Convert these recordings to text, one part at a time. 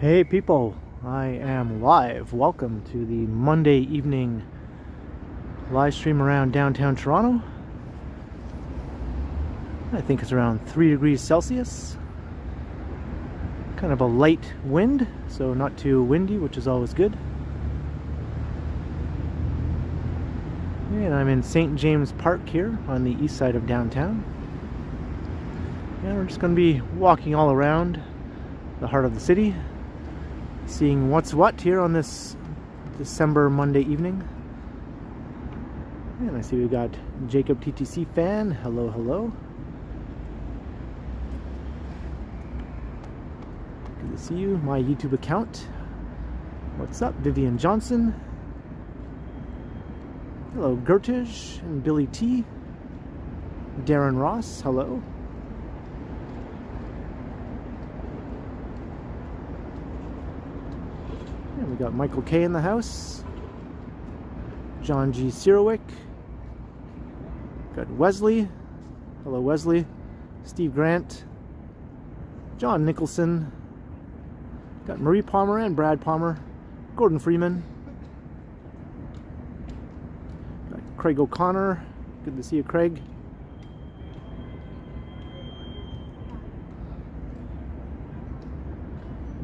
Hey people, I am live. Welcome to the Monday evening live stream around downtown Toronto. I think it's around 3 degrees Celsius. Kind of a light wind, so not too windy, which is always good. And I'm in St. James Park here on the east side of downtown. And we're just going to be walking all around the heart of the city, seeing what's what here on this December Monday evening. And I see we've got Jacob TTC fan. Hello, hello. Good to see you. My YouTube account. What's up, Vivian Johnson? Hello, Gertish and Billy T. Darren Ross, hello. And we got Michael K in the house. John G. Sirowick. Got Wesley. Hello, Wesley. Steve Grant. John Nicholson. Got Marie Palmer and Brad Palmer. Gordon Freeman. Got Craig O'Connor. Good to see you, Craig.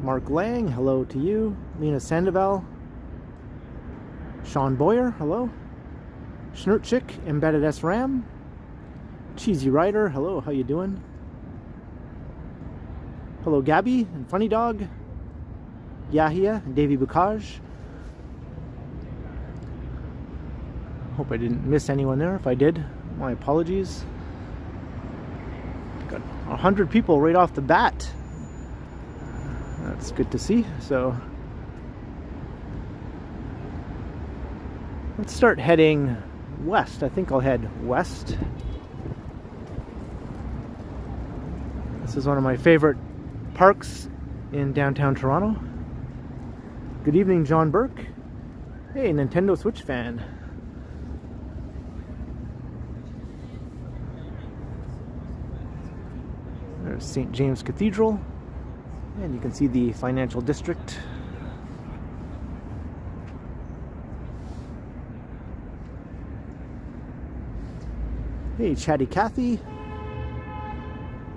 Mark Lang, hello to you. Lena Sandoval. Sean Boyer, hello. Schnurtchick, Embedded SRAM. Cheesy Rider, hello, how you doing? Hello, Gabby and Funny Dog. Yahia and Davey Bukaj. Hope I didn't miss anyone there. If I did, my apologies. Got 100 people right off the bat. That's good to see. So let's start heading west. I think I'll head west. This is one of my favorite parks in downtown Toronto. Good evening, John Burke. Hey, Nintendo Switch fan. There's St. James Cathedral. And you can see the financial district. Hey, Chatty Cathy.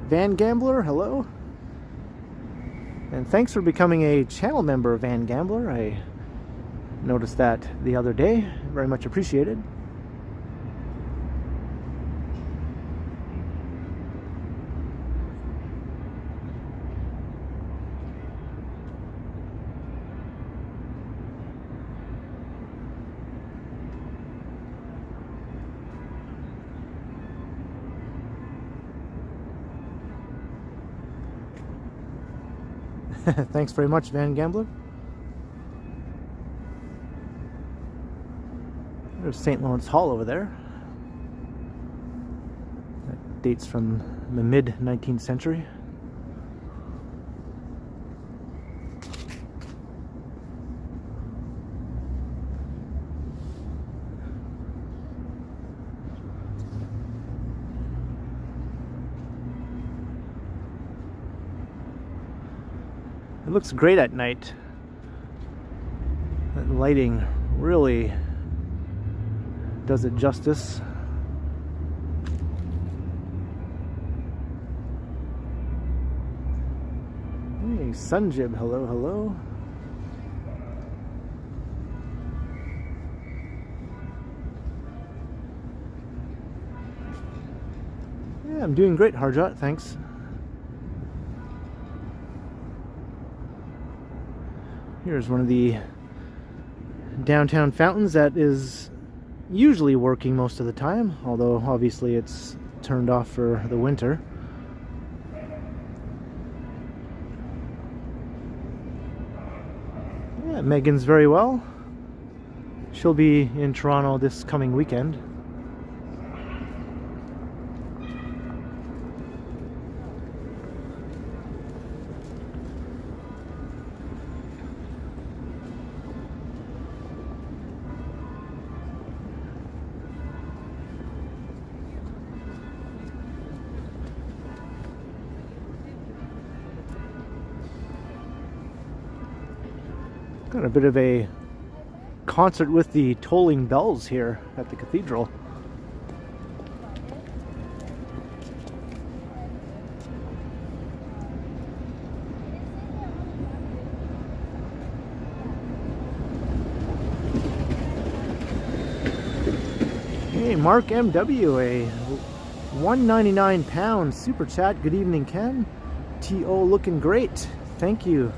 Van Gambler, hello. And thanks for becoming a channel member, Van Gambler. I noticed that the other day. Very much appreciated. Thanks very much, Van Gambler. There's St. Lawrence Hall over there. That dates from the mid-19th century. It looks great at night. That lighting really does it justice. Hey, Sunjib, hello, hello. Yeah, I'm doing great, Harjot, thanks. Here's one of the downtown fountains that is usually working most of the time, although obviously it's turned off for the winter. Yeah, Megan's very well. She'll be in Toronto this coming weekend. Got a bit of a concert with the tolling bells here at the cathedral. Hey, Mark MW, a £1.99 super chat. Good evening, Ken. TO looking great. Thank you.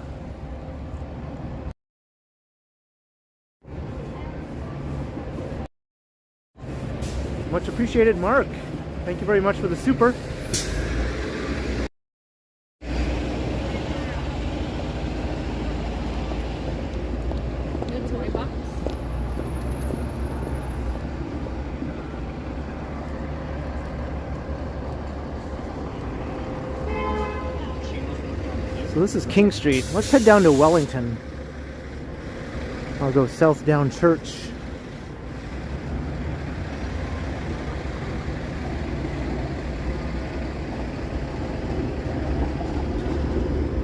Much appreciated, Mark. Thank you very much for the super. So this is King Street. Let's head down to Wellington. I'll go south down Church.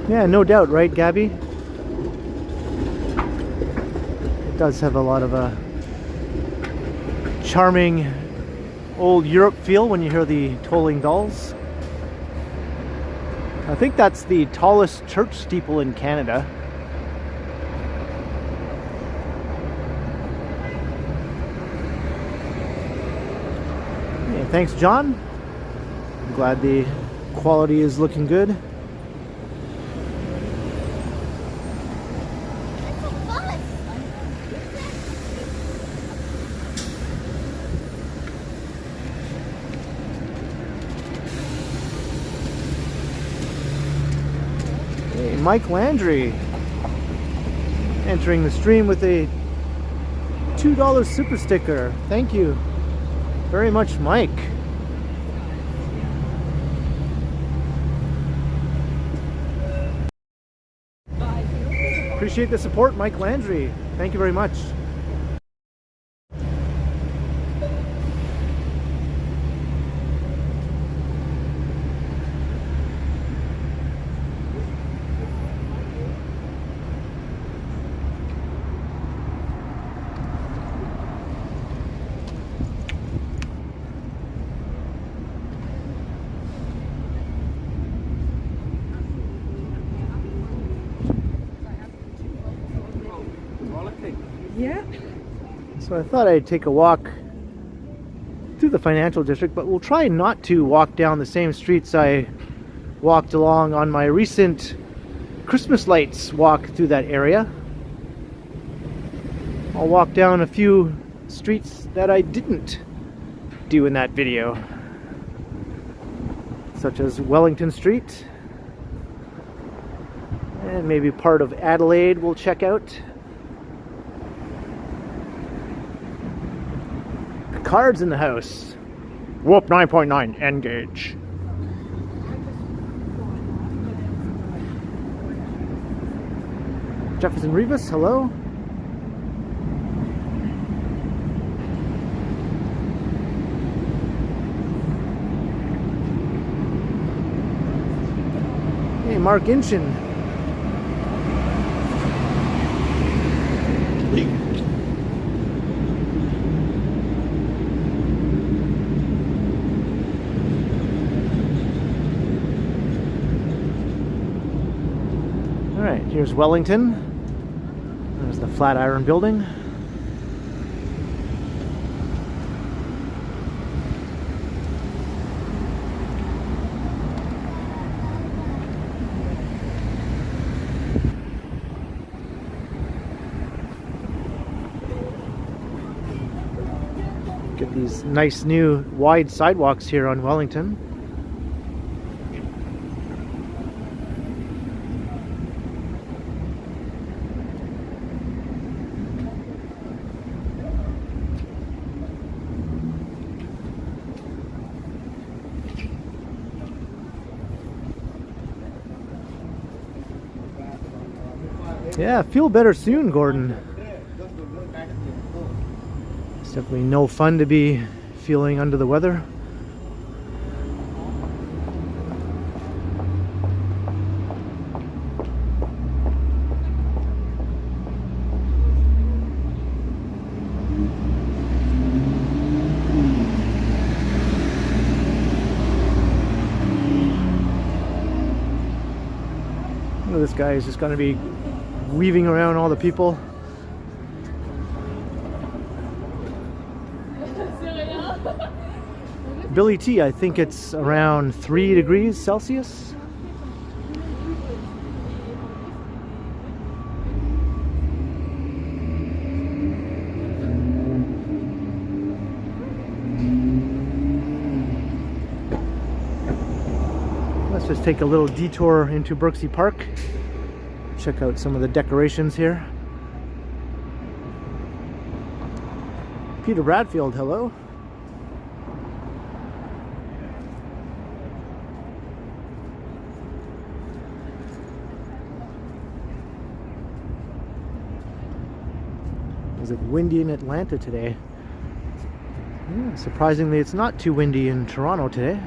Yeah, no doubt, right, Gabby? It does have a lot of a charming old Europe feel when you hear the tolling bells. I think that's the tallest church steeple in Canada. Yeah, thanks, John. I'm glad the quality is looking good. Mike Landry entering the stream with a $2 super sticker. Thank you very much, Mike. Appreciate the support, Mike Landry. Thank you very much. So I thought I'd take a walk through the financial district, but we'll try not to walk down the same streets I walked along on my recent Christmas lights walk through that area. I'll walk down a few streets that I didn't do in that video, such as Wellington Street, and maybe part of Adelaide we'll check out. Cards in the house. Whoop 9.9, engage. Jefferson Rivas, hello. Hey, Mark Inchin. Here's Wellington. There's the Flatiron Building. Get these nice new wide sidewalks here on Wellington. Yeah, feel better soon, Gordon. It's definitely no fun to be feeling under the weather. This guy is just going to be weaving around all the people. Billy T, I think it's around 3 degrees Celsius. Let's just take a little detour into Brooksea Park. Check out some of the decorations here. Peter Bradfield, hello. Is it windy in Atlanta today? Yeah, surprisingly, it's not too windy in Toronto today.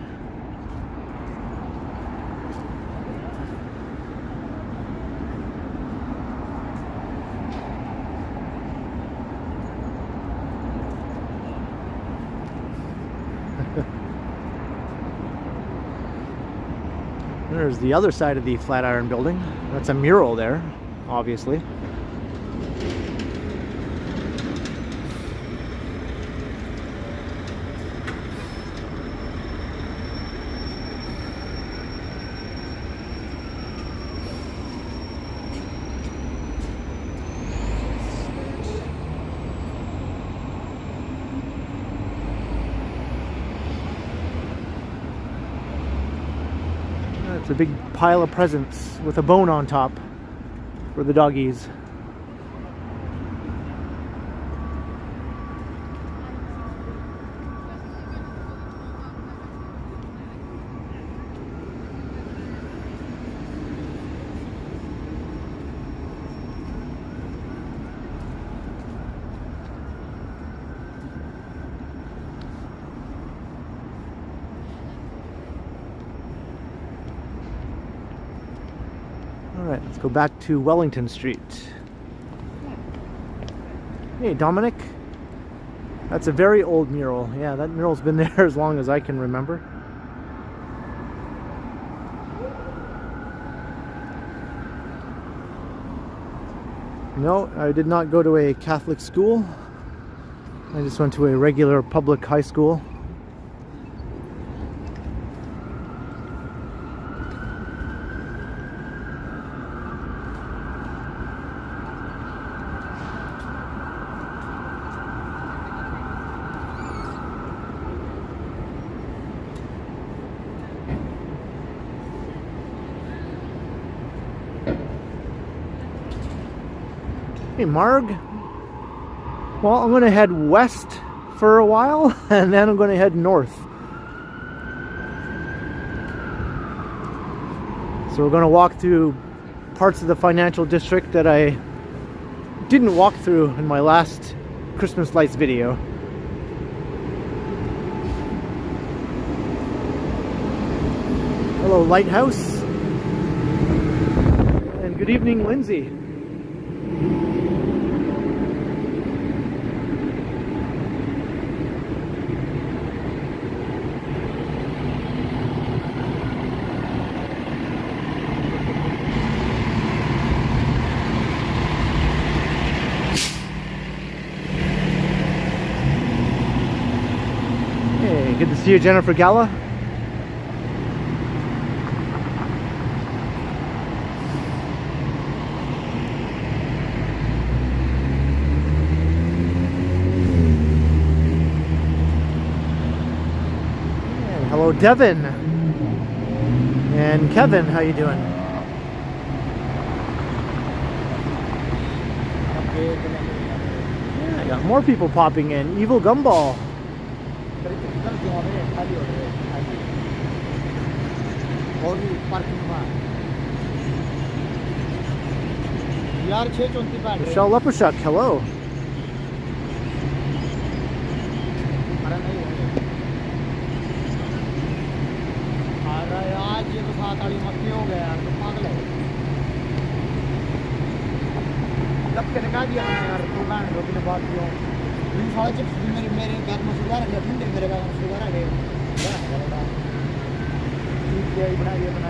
There's the other side of the Flatiron building. That's a mural there, obviously. It's a big pile of presents with a bone on top for the doggies. Alright, let's go back to Wellington Street. Hey, Dominic. That's a very old mural. Yeah, that mural's been there as long as I can remember. No, I did not go to a Catholic school. I just went to a regular public high school. Hey, Marg. Well, I'm going to head west for a while, and then I'm going to head north. So we're going to walk through parts of the financial district that I didn't walk through in my last Christmas lights video. Hello, Lighthouse. And good evening, Lindsay. Good to see you, Jennifer Gala. And hello, Devin. And Kevin, how you doing? Yeah, I got more people popping in. Evil Gumball. Michelle Lepershuk, hello.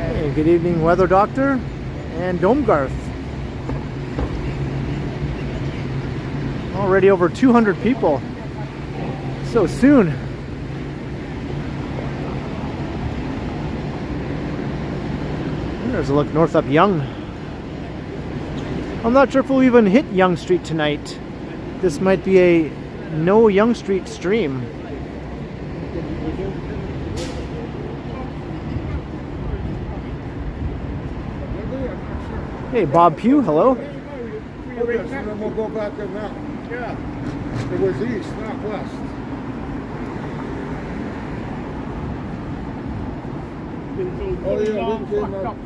Hey, good evening, Weather Doctor. and Domegarth. Already over 200 people. So soon. There's a look north up Yonge. I'm not sure if we'll even hit Yonge Street tonight. This might be a no Yonge Street stream. Hey, Bob Pugh, hello. Okay, so then we'll go back in now. Yeah. It was east, not west. Oh yeah, we came up.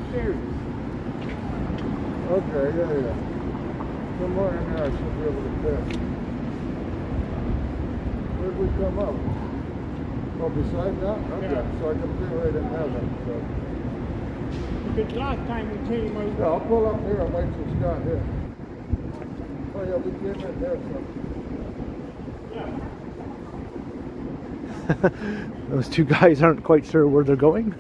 Okay, yeah. Somewhere in there I should be able to fit. Where'd we come up? Oh, beside that? Okay, yeah. So I can fit right in there then. So. Because last time we came out... Yeah, I'll pull up here and wait till Scott here. Oh yeah, we came in there, so. Yeah. Those two guys aren't quite sure where they're going.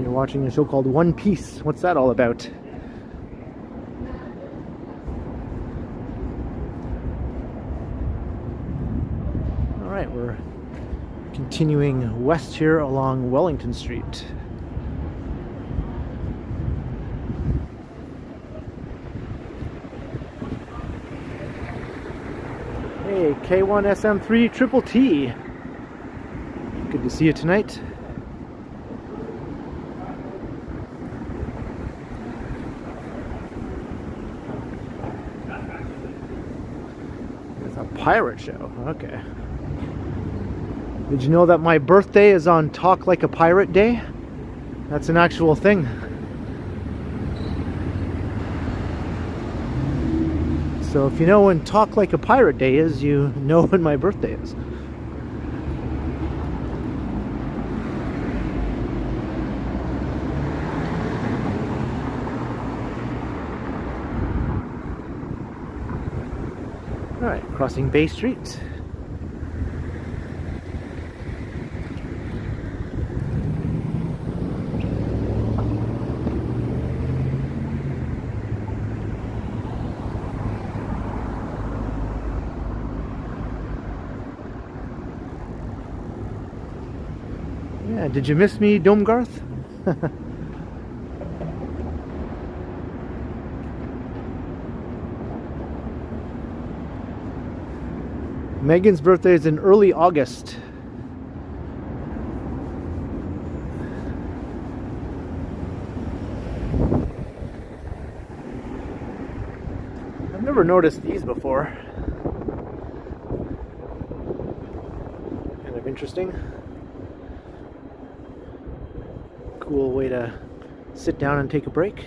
You're watching a show called One Piece. What's that all about? Alright, we're continuing west here along Wellington Street. Hey, K1SM3 Triple T. Good to see you tonight. It's a pirate show. Okay. Did you know that my birthday is on Talk Like a Pirate Day? That's an actual thing. So if you know when Talk Like a Pirate Day is, you know when my birthday is. Alright, crossing Bay Street. Yeah, did you miss me, Domegarth? Megan's birthday is in early August. I've never noticed these before. Kind of interesting. Cool way to sit down and take a break.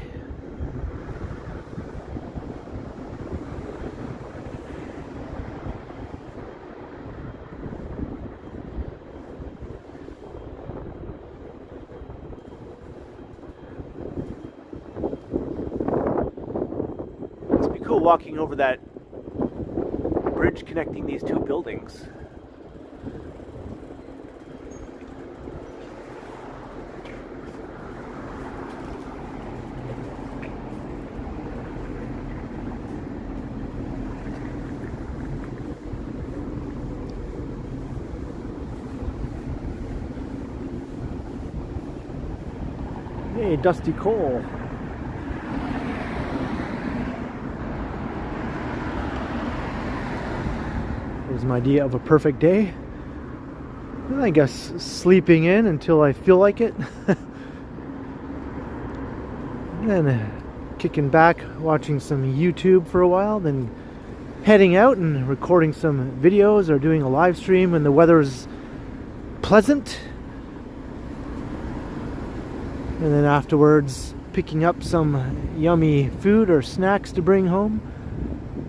Must be cool walking over that bridge connecting these two buildings. Hey, Dusty Cole. Here's my idea of a perfect day. I guess sleeping in until I feel like it. Then kicking back, watching some YouTube for a while, then heading out and recording some videos or doing a live stream when the weather's pleasant. And then afterwards, picking up some yummy food or snacks to bring home.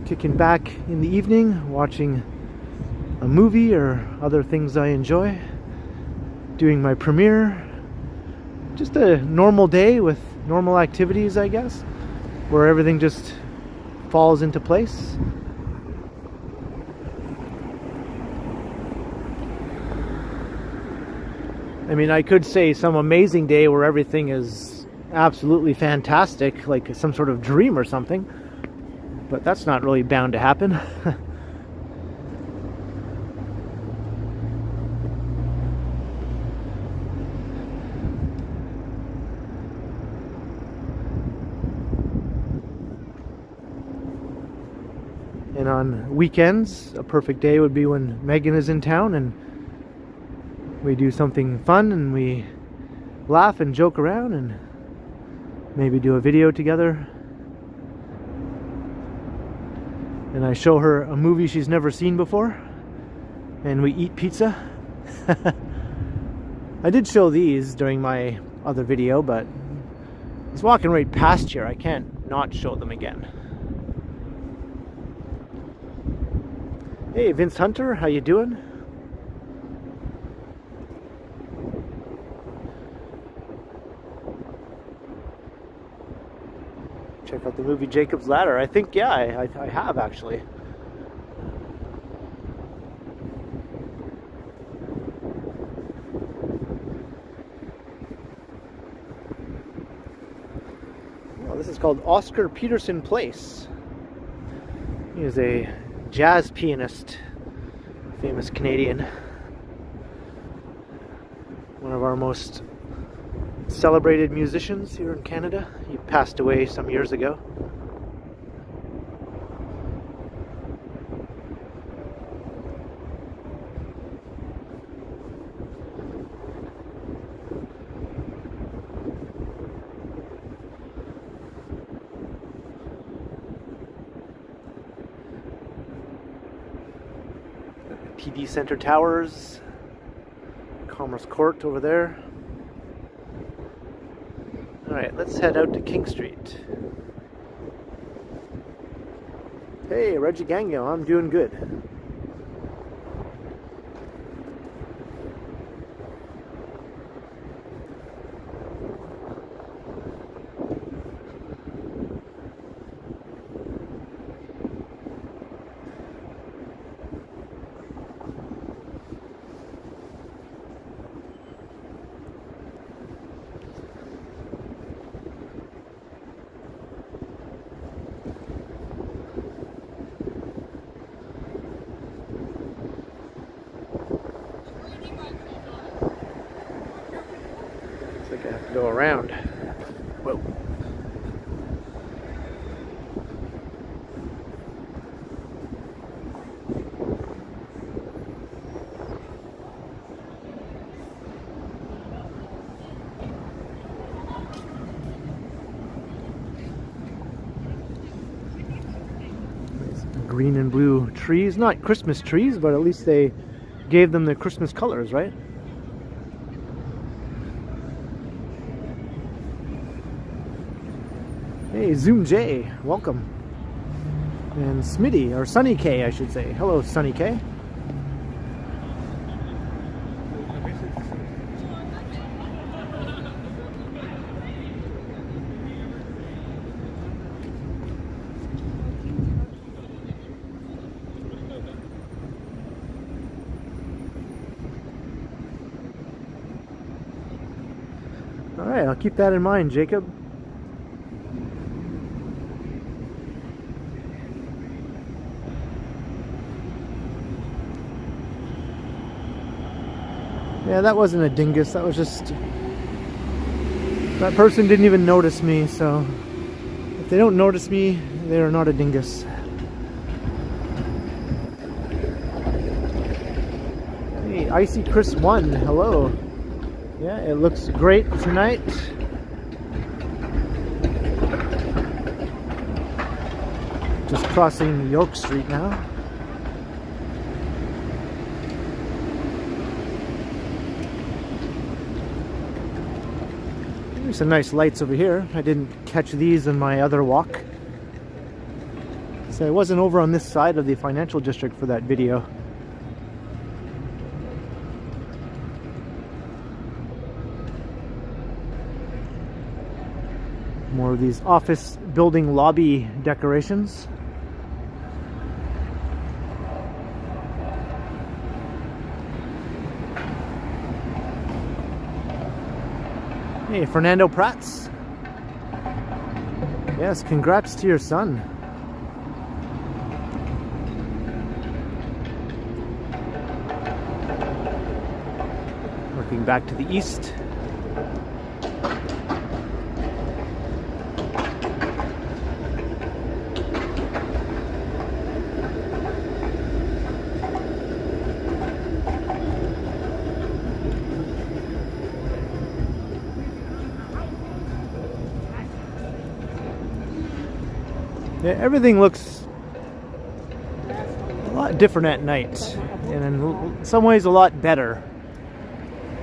Kicking back in the evening, watching a movie or other things I enjoy. Doing my premiere. Just a normal day with normal activities, I guess. Where everything just falls into place. I mean, I could say some amazing day where everything is absolutely fantastic, like some sort of dream or something, but that's not really bound to happen. And on weekends, a perfect day would be when Megan is in town and we do something fun and we laugh and joke around and maybe do a video together. And I show her a movie she's never seen before and we eat pizza. I did show these during my other video, but I was walking right past here. I can't not show them again. Hey, Vince Hunter, how you doing? Check out the movie Jacob's Ladder. I think, yeah, I have actually. Well, this is called Oscar Peterson Place. He is a jazz pianist, famous Canadian. One of our most celebrated musicians here in Canada. He passed away some years ago. TD Center Towers, Commerce Court over there. Alright, let's head out to King Street. Hey, Reggie Gangio, I'm doing good. I have to go around. Whoa. Green and blue trees, not Christmas trees, but at least they gave them the Christmas colors, right? Hey, Zoom J, welcome. And Smitty, or Sunny K, I should say. Hello, Sunny K. All right, I'll keep that in mind, Jacob. Yeah, that wasn't a dingus, that was just... That person didn't even notice me, so... If they don't notice me, they are not a dingus. Hey, Icy Chris 1, hello. Yeah, it looks great tonight. Just crossing York Street now. There's some nice lights over here. I didn't catch these in my other walk. So I wasn't over on this side of the financial district for that video. More of these office building lobby decorations. Hey, Fernando Prats. Yes, congrats to your son. Looking back to the east. Yeah, everything looks a lot different at night, and in some ways a lot better.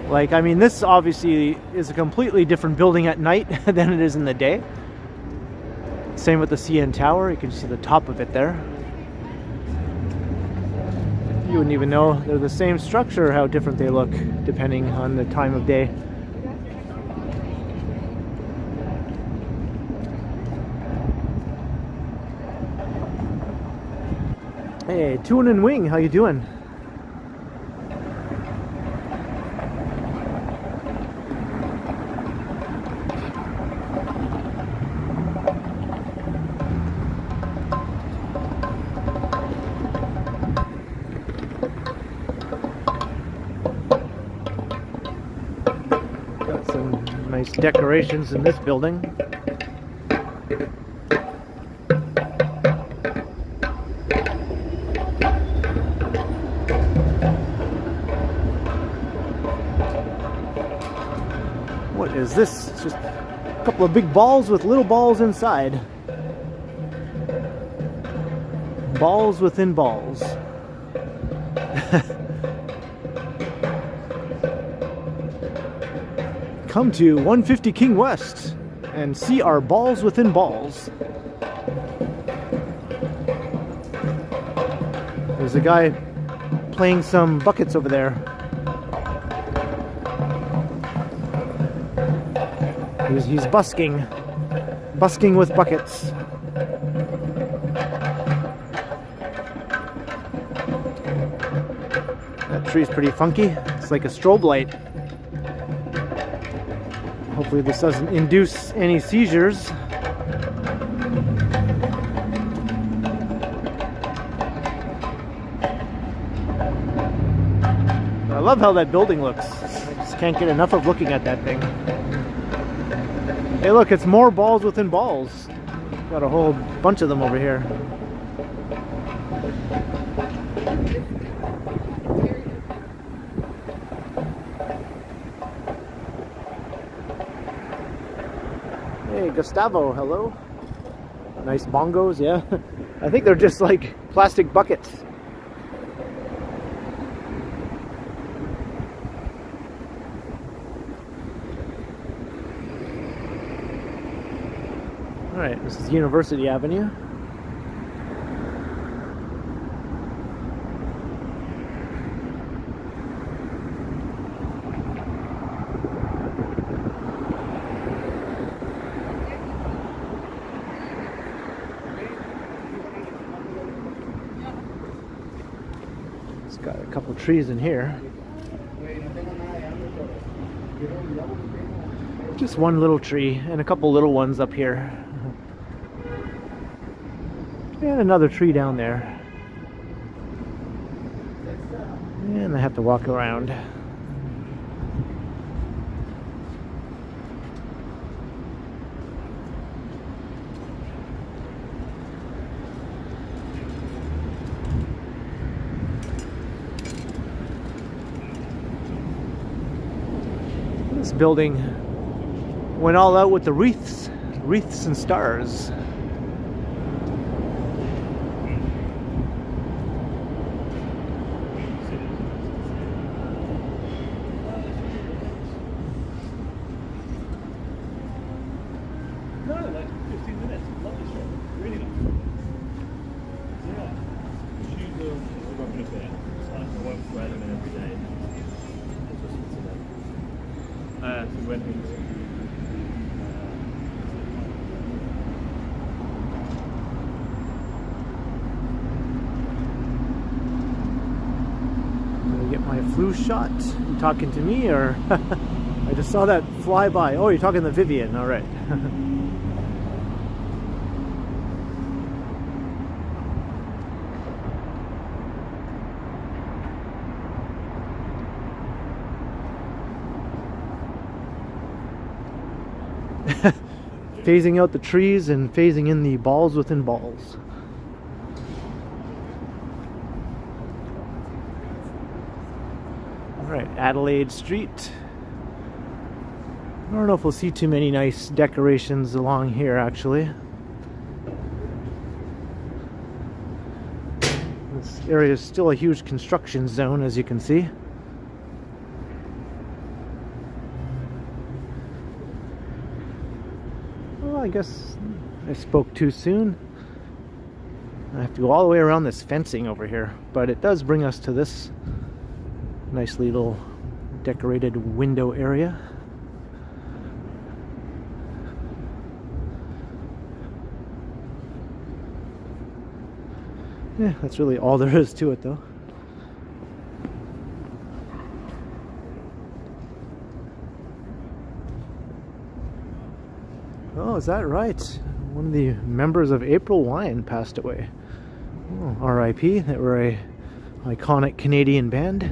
Like, I mean, this obviously is a completely different building at night than it is in the day. Same with the CN Tower. You can see the top of it there. You wouldn't even know they're the same structure, how different they look depending on the time of day. Hey, Tune and Wing, how you doing? Got some nice decorations in this building. What is this? It's just a couple of big balls with little balls inside. Balls within balls. Come to 150 King West and see our balls within balls. There's a guy playing some buckets over there. He's busking with buckets. That tree's pretty funky. It's like a strobe light. Hopefully this doesn't induce any seizures. I love how that building looks. I just can't get enough of looking at that thing. Hey look, it's more balls within balls. Got a whole bunch of them over here. Hey Gustavo, hello. Nice bongos, yeah. I think they're just like plastic buckets. Alright, this is University Avenue. It's got a couple of trees in here. Just one little tree and a couple little ones up here. And another tree down there. And I have to walk around. This building went all out with the wreaths and stars. Get my flu shot. You talking to me or? I just saw that fly by. Oh, you're talking the Vivian, all right. Phasing out the trees and phasing in the balls within balls. Alright, Adelaide Street. I don't know if we'll see too many nice decorations along here actually. This area is still a huge construction zone, as you can see. I guess I spoke too soon. I have to go all the way around this fencing over here, but it does bring us to this nice little decorated window area. Yeah, that's really all there is to it though. Oh, is that right? One of the members of April Wine passed away. Oh, R.I.P. They were a iconic Canadian band.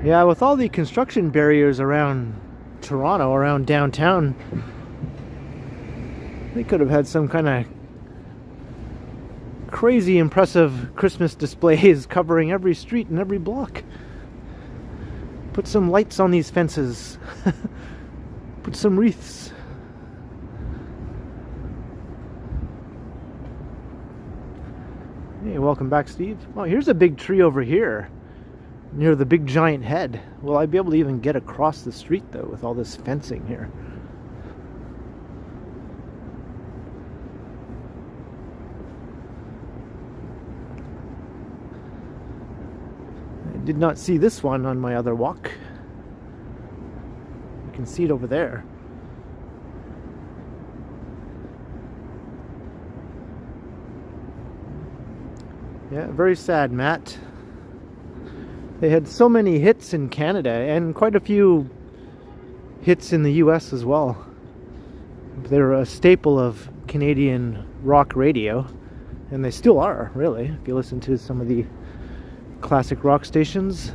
Yeah, with all the construction barriers around Toronto, around downtown, they could have had some kind of crazy impressive Christmas displays covering every street and every block. Put some lights on these fences. Put some wreaths. Hey, welcome back, Steve. Oh, here's a big tree over here near the big giant head. Will I be able to even get across the street though with all this fencing here? Did not see this one on my other walk. You can see it over there. Yeah, very sad, Matt. They had so many hits in Canada and quite a few hits in the US as well. They're a staple of Canadian rock radio, and they still are, really, if you listen to some of the classic rock stations.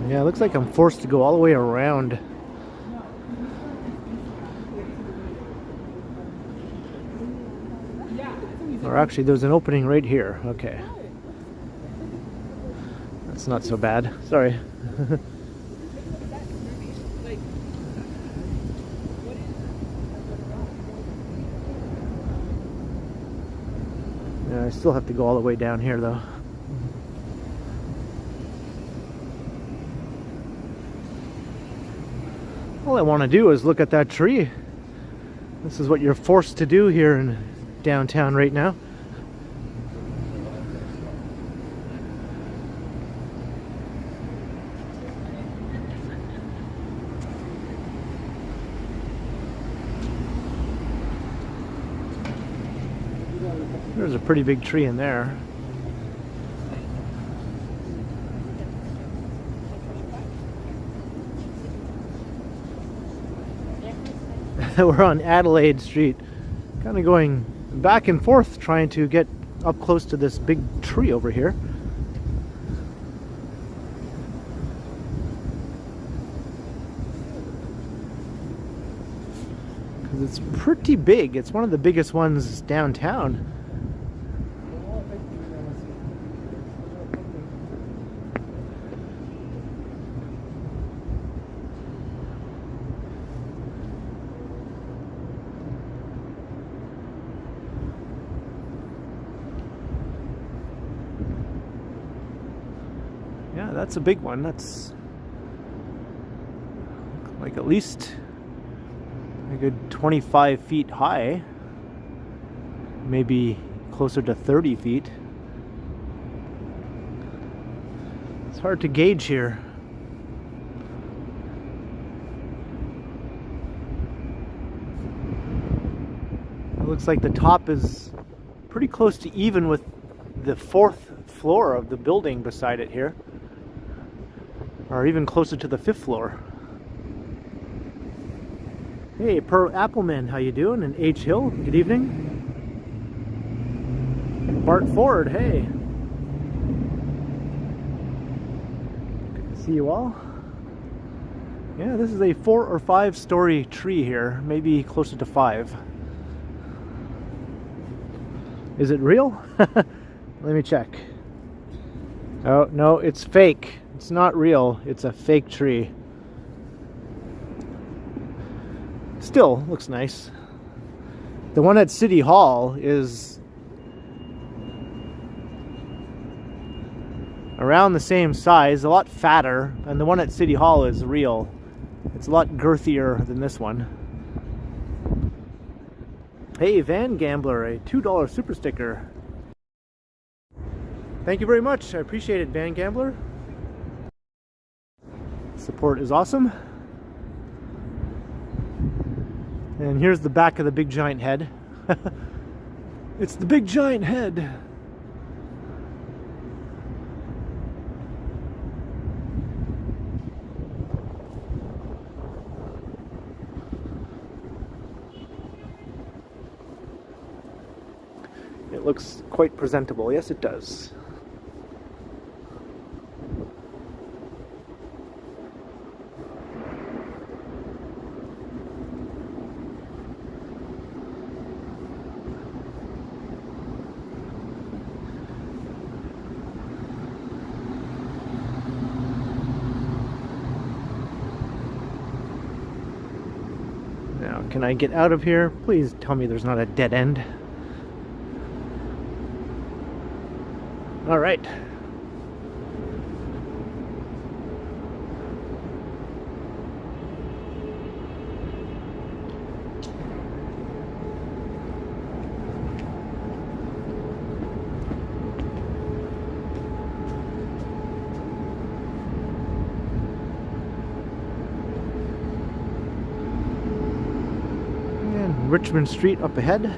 Yeah, it looks like I'm forced to go all the way around. Or actually, there's an opening right here. Okay. That's not so bad. Sorry. Yeah, I still have to go all the way down here though. All I want to do is look at that tree. This is what you're forced to do here in downtown right now. There's a pretty big tree in there. We're on Adelaide Street, kind of going back and forth trying to get up close to this big tree over here. Because it's pretty big. It's one of the biggest ones downtown. Yeah, that's a big one. That's like at least a good 25 feet high, maybe closer to 30 feet. It's hard to gauge here. It looks like the top is pretty close to even with the 4th floor of the building beside it here, or even closer to the 5th floor. Hey, Per Appleman, how you doing? And H Hill, good evening. Bart Ford, hey. Good to see you all. Yeah, this is a 4 or 5 story tree here, maybe closer to 5. Is it real? Let me check. Oh, no, it's fake. It's not real. It's a fake tree. Still looks nice. The one at City Hall is around the same size, a lot fatter, and the one at City Hall is real. It's a lot girthier than this one. Hey, Van Gambler, a $2 super sticker. Thank you very much. I appreciate it, Van Gambler. Support is awesome. And here's the back of the big giant head. It's the big giant head. It looks quite presentable. Yes, it does. Now, can I get out of here? Please tell me there's not a dead end. All right. And Richmond Street up ahead.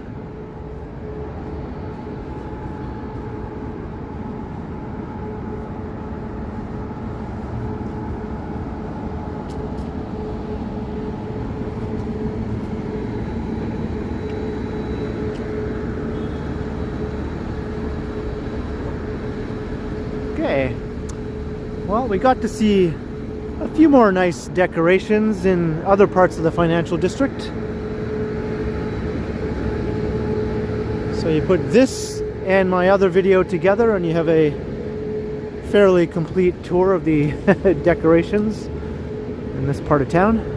Okay, well, we got to see a few more nice decorations in other parts of the financial district. So you put this and my other video together and you have a fairly complete tour of the decorations in this part of town.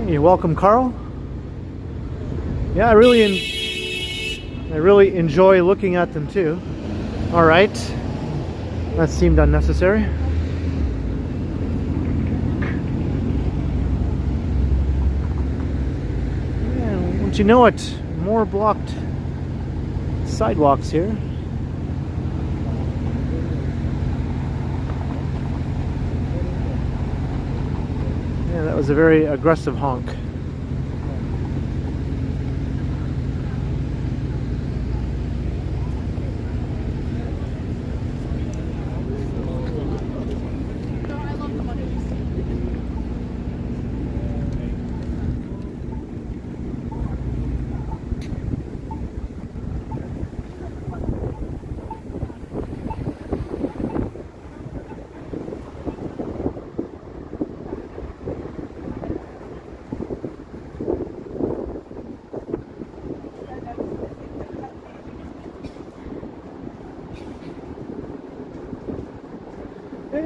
You're welcome, Carl. Yeah, I really enjoy looking at them too. All right, that seemed unnecessary. Yeah, wouldn't you know it? More blocked sidewalks here. Yeah, that was a very aggressive honk.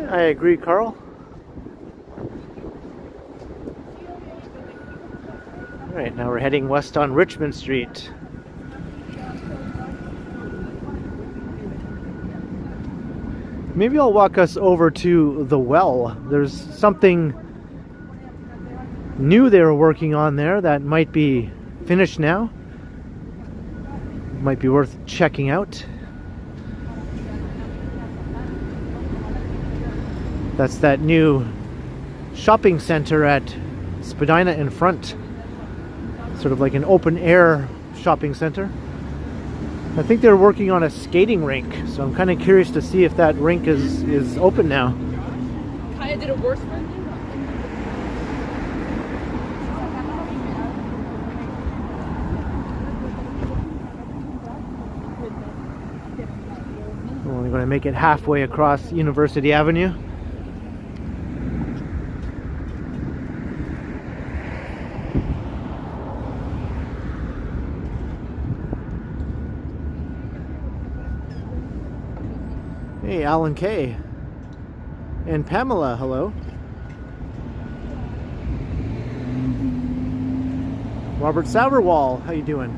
I agree, Carl. Alright, now we're heading west on Richmond Street. Maybe I'll walk us over to the well. There's something new they were working on there that might be finished now. Might be worth checking out. That's that new shopping center at Spadina in front. Sort of like an open air shopping center. I think they're working on a skating rink, so I'm kind of curious to see if that rink is open now. Kaya did a worse one. We're only going to make it halfway across University Avenue. Hey, Alan K. And Pamela, hello. Robert Saverwall, how you doing?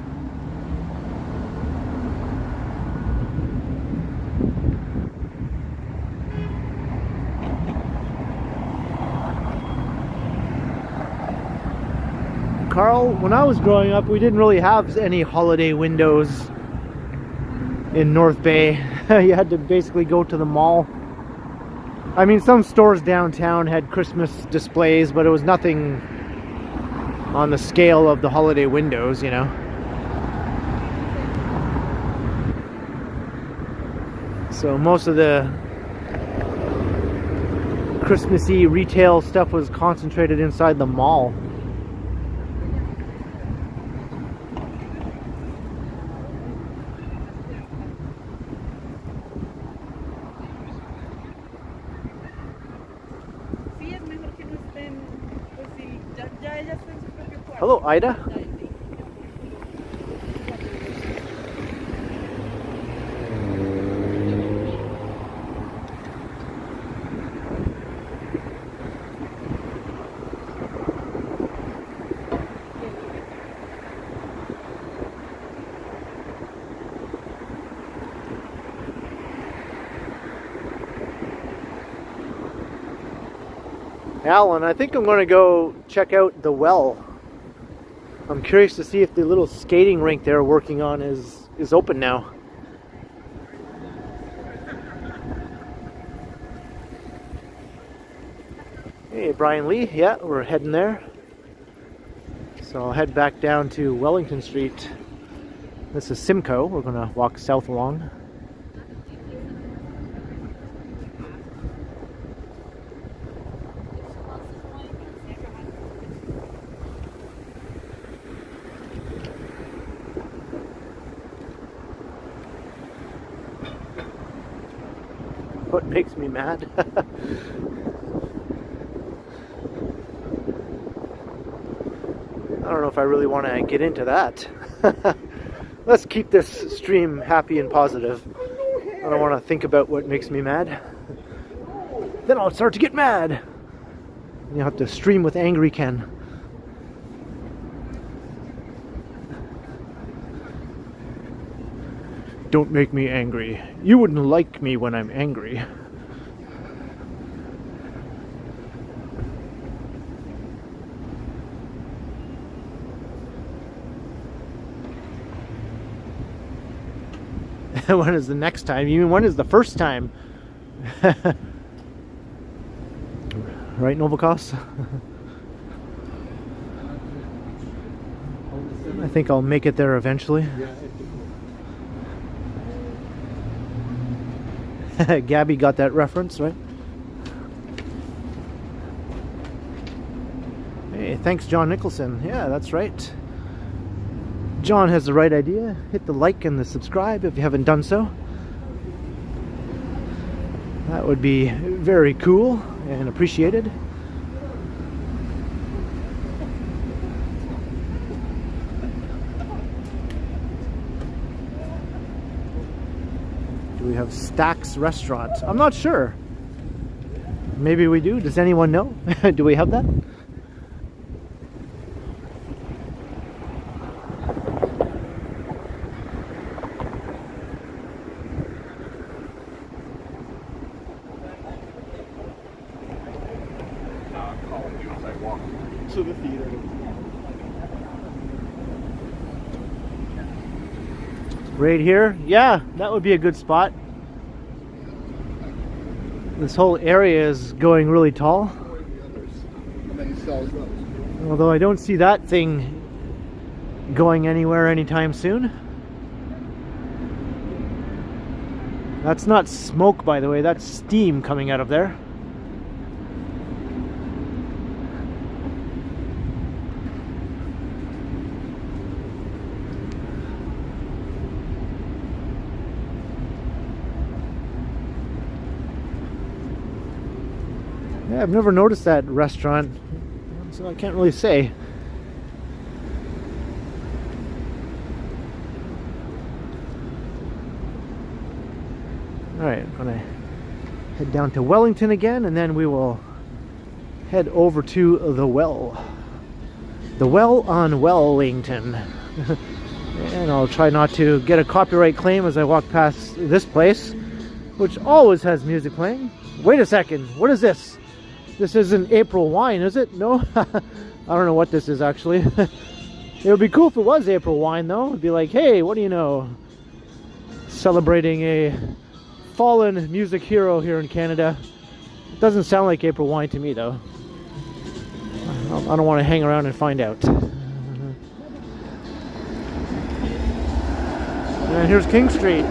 Carl, when I was growing up, we didn't really have any holiday windows in North Bay. You had to basically go to the mall. I mean, some stores downtown had Christmas displays, but it was nothing on the scale of the holiday windows, you know. So most of the Christmassy retail stuff was concentrated inside the mall. Hello, Ida. Alan, I think I'm going to go check out the well. I'm curious to see if the little skating rink they're working on is open now. Hey, Brian Lee. Yeah, we're heading there. So I'll head back down to Wellington Street. This is Simcoe. We're going to walk south along. What makes me mad? I don't know if I really want to get into that. Let's keep this stream happy and positive. I don't want to think about what makes me mad. Then I'll start to get mad. You have to stream with angry Ken. Don't make me angry. You wouldn't like me when I'm angry. When is the next time? You mean when is the first time? Right, Novakos? I think I'll make it there eventually. Gabby got that reference, right? Hey, thanks John Nicholson. Yeah, that's right. John has the right idea. Hit the like and the subscribe if you haven't done so. That would be very cool and appreciated. Do we have Stack's Restaurant? I'm not sure. Maybe we do. Does anyone know? Do we have that? to the theater. Right here? Yeah, that would be a good spot. This whole area is going really tall. And then he sells those. Although I don't see that thing going anywhere anytime soon. That's not smoke, by the way, that's steam coming out of there. Yeah, I've never noticed that restaurant, so I can't really say. Alright, I'm gonna head down to Wellington again, and then we will head over to the well. The well on Wellington. And I'll try not to get a copyright claim as I walk past this place, which always has music playing. Wait a second, what is this? This isn't April wine, is it? No? I don't know what this is actually. It would be cool if it was April wine though. It'd be like, hey, what do you know? Celebrating a fallen music hero here in Canada. It doesn't sound like April wine to me though. I don't want to hang around and find out. And here's King Street.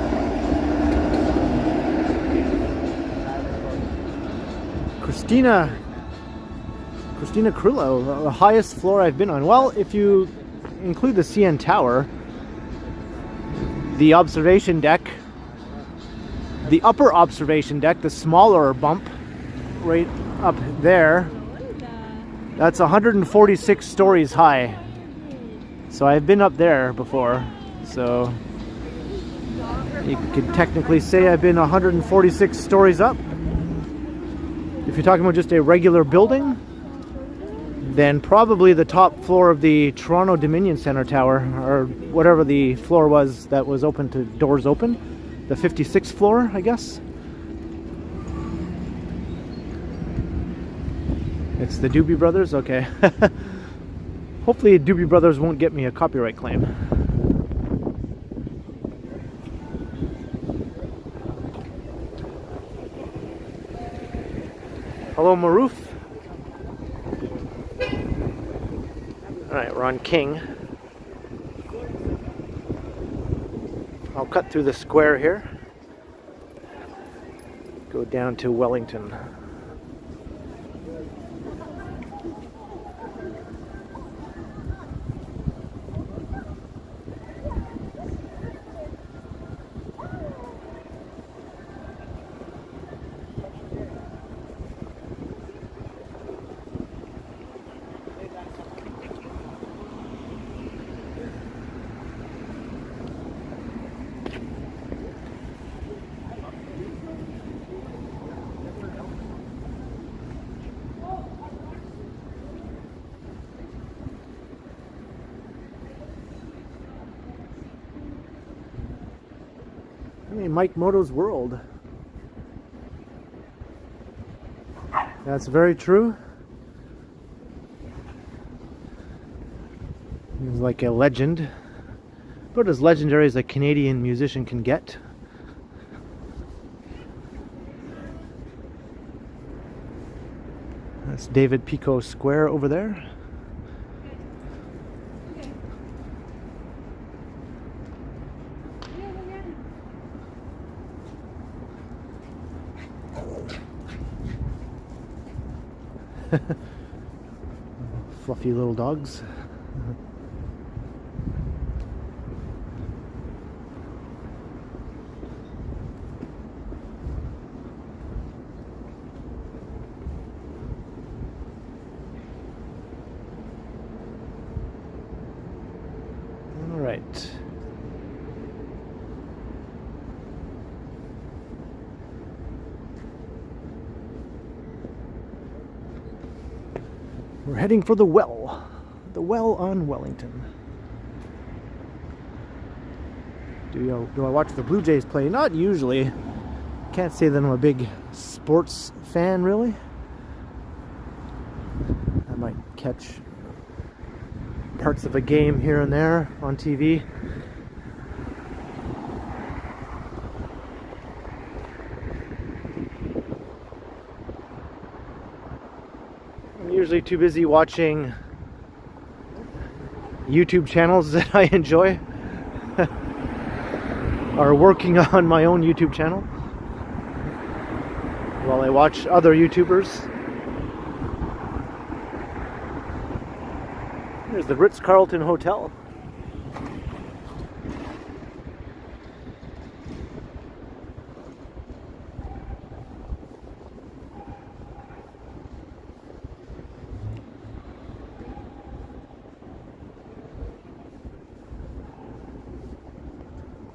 Christina Crulo, the highest floor I've been on. Well, if you include the CN Tower, the observation deck, the upper observation deck, the smaller bump right up there, that's 146 stories high. So I've been up there before, so you could technically say I've been 146 stories up. If you're talking about just a regular building, then probably the top floor of the Toronto Dominion Centre Tower, or whatever the floor was that was open to doors open, the 56th floor, I guess. It's the Doobie Brothers? Okay. Hopefully Doobie Brothers won't get me a copyright claim. Hello, Maroof. Alright, we're on King. I'll cut through the square here. Go down to Wellington. Mike Moto's World. That's very true. He's like a legend, but as legendary as a Canadian musician can get. That's David Pico Square over there. Fluffy little dogs. All right. We're heading for the well on Wellington. Do I watch the Blue Jays play? Not usually. Can't say that I'm a big sports fan, really. I might catch parts of a game here and there on TV. I'm usually too busy watching YouTube channels that I enjoy or working on my own YouTube channel while I watch other YouTubers. There's the Ritz-Carlton Hotel.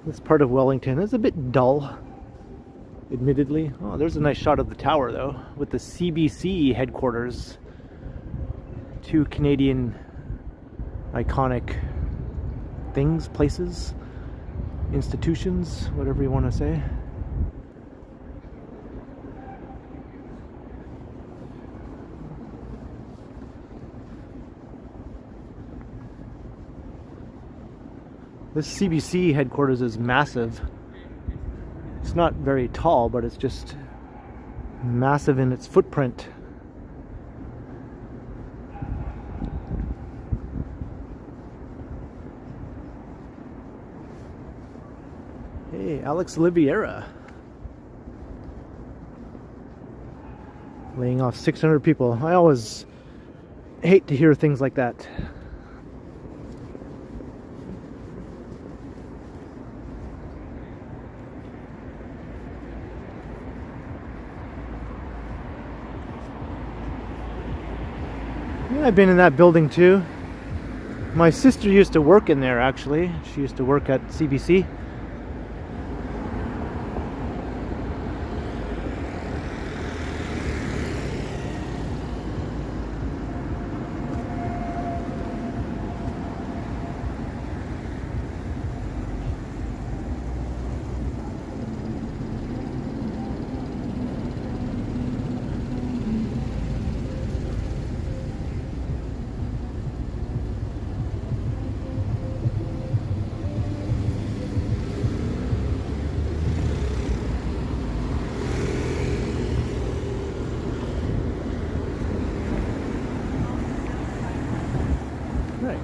This part of Wellington is a bit dull, admittedly. Oh, there's a nice shot of the tower, though, with the CBC headquarters. Two Canadian iconic things, places, institutions, whatever you want to say. This CBC headquarters is massive. It's not very tall, but it's just massive in its footprint. Hey, Alex Oliveira. Laying off 600 people. I always hate to hear things like that. Yeah, I've been in that building too. My sister used to work in there, actually. She used to work at CBC.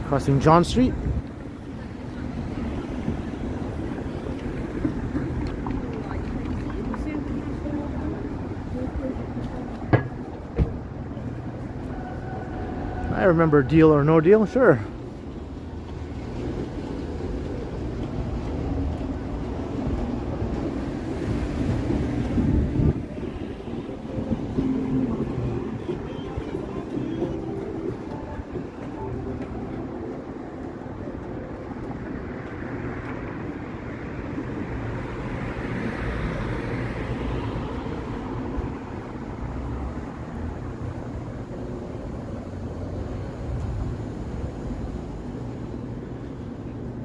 Crossing John Street. I remember Deal or No Deal, sure.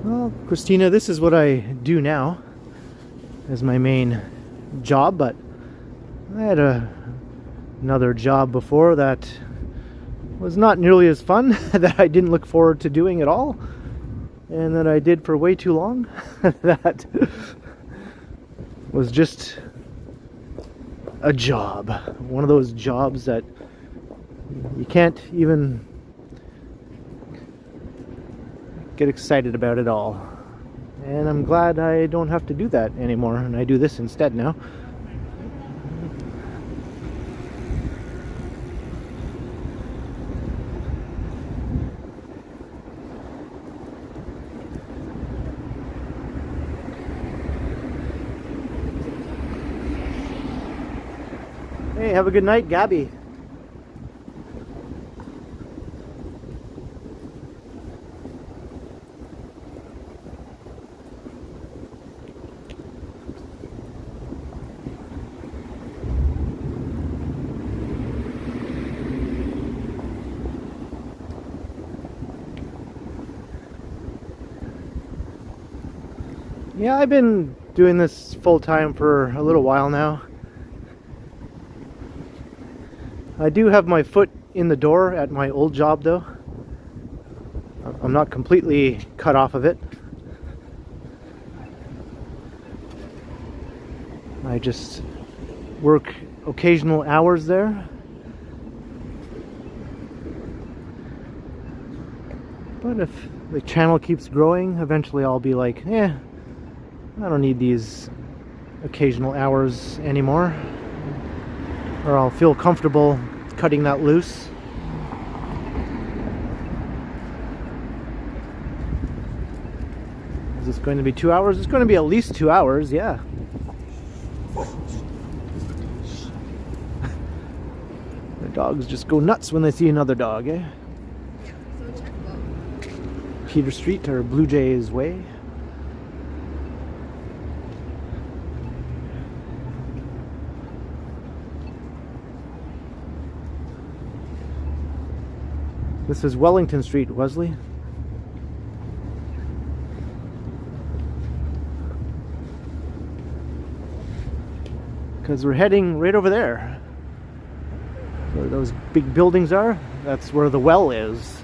Well, Christina, this is what I do now as my main job, but I had another job before that was not nearly as fun, that I didn't look forward to doing at all, and that I did for way too long. That was just a job. One of those jobs that you can't even get excited about it all. And I'm glad I don't have to do that anymore, and I do this instead now. Hey, have a good night, Gabby. Yeah, I've been doing this full-time for a little while now. I do have my foot in the door at my old job, though. I'm not completely cut off of it. I just work occasional hours there. But if the channel keeps growing, eventually I'll be like, I don't need these occasional hours anymore. Or I'll feel comfortable cutting that loose. Is this going to be 2 hours? It's going to be at least 2 hours, yeah. The dogs just go nuts when they see another dog, eh? Peter Street, or Blue Jays Way. This is Wellington Street, Wesley. Because we're heading right over there. Where those big buildings are, that's where the well is.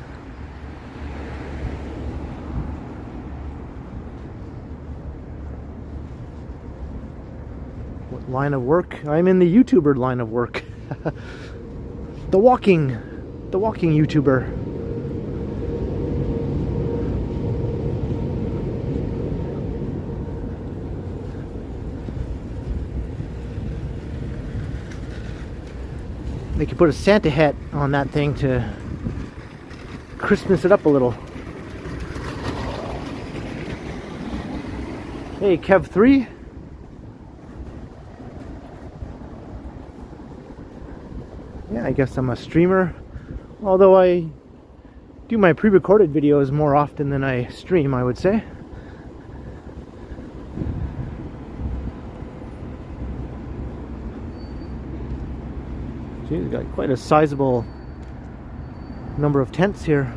What line of work? I'm in the YouTuber line of work. The walking YouTuber. They could put a Santa hat on that thing to Christmas it up a little. Hey, Kev 3. Yeah, I guess I'm a streamer. Although I do my pre-recorded videos more often than I stream, I would say. We've got quite a sizable number of tents here.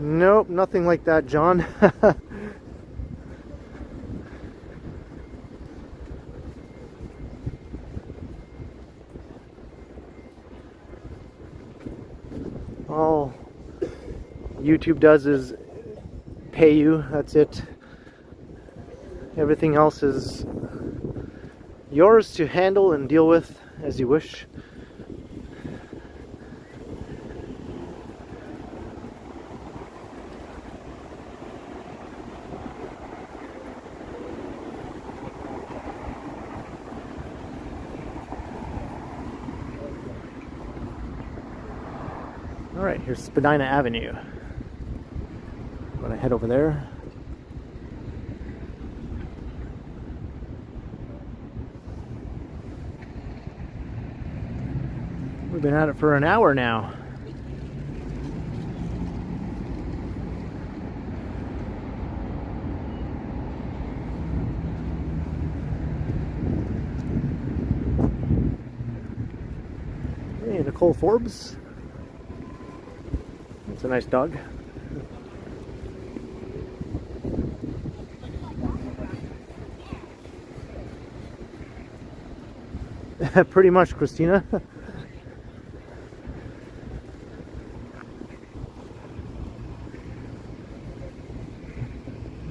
Nope, nothing like that, John. All YouTube does is pay you, that's it. Everything else is yours to handle and deal with as you wish. Alright, here's Spadina Avenue. I'm gonna head over there. We've been at it for an hour now. Hey, Nicole Forbes. It's a nice dog. Pretty much, Christina.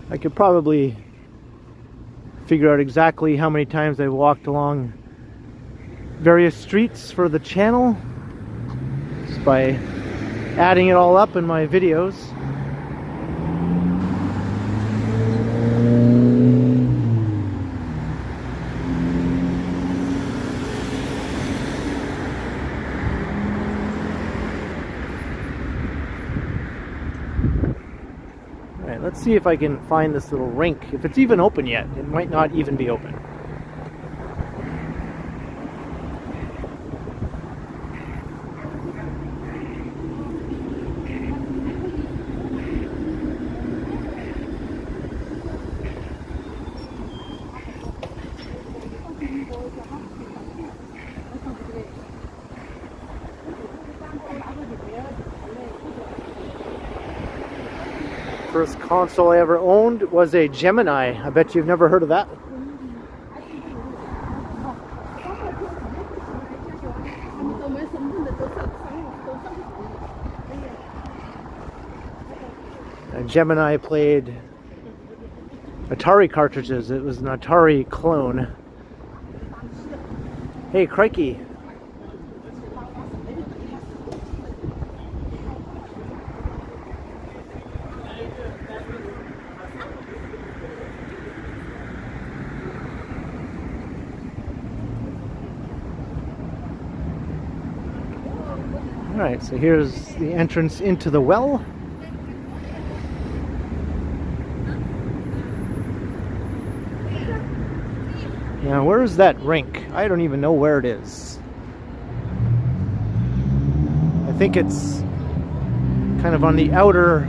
I could probably figure out exactly how many times I've walked along various streets for the channel just by adding it all up in my videos. Alright, let's see if I can find this little rink. If it's even open yet. It might not even be open. First console I ever owned was a Gemini. I bet you've never heard of that. Gemini played Atari cartridges. It was an Atari clone. Hey, crikey. Alright, so here's the entrance into the well. Now, where is that rink? I don't even know where it is. I think it's kind of on the outer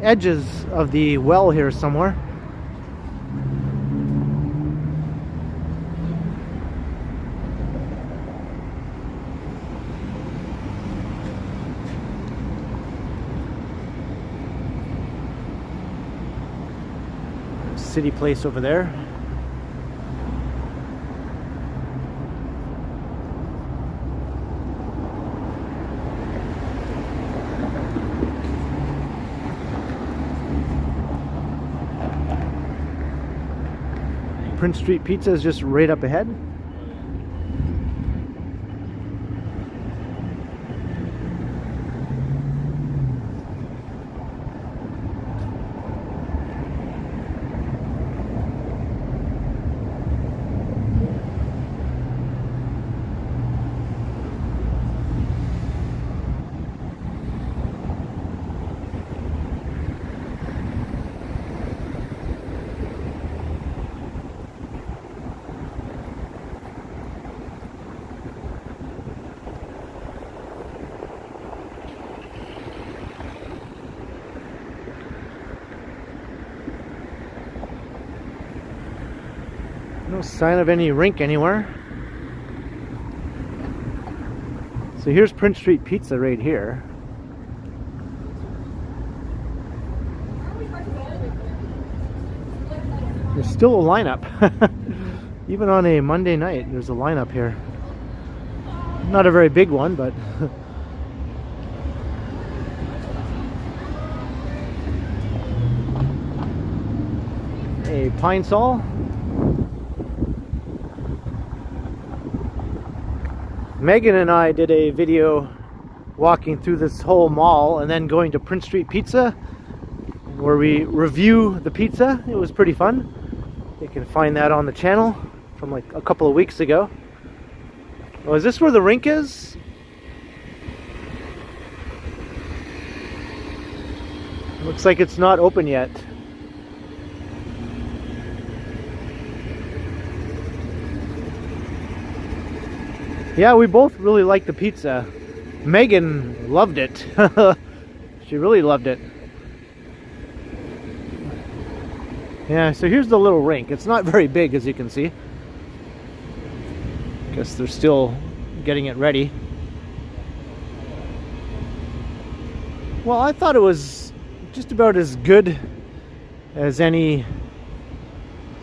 edges of the well here somewhere. City Place over there. Prince Street Pizza is just right up ahead. No sign of any rink anywhere. So here's Prince Street Pizza right here. There's still a lineup. Even on a Monday night, there's a lineup here. Not a very big one, but a Pine Sol. Megan and I did a video walking through this whole mall and then going to Prince Street Pizza where we review the pizza. It was pretty fun. You can find that on the channel from like a couple of weeks ago. Oh, is this where the rink is? Looks like it's not open yet. Yeah, we both really liked the pizza. Megan loved it. She really loved it. Yeah, so here's the little rink. It's not very big, as you can see. Guess they're still getting it ready. Well, I thought it was just about as good as any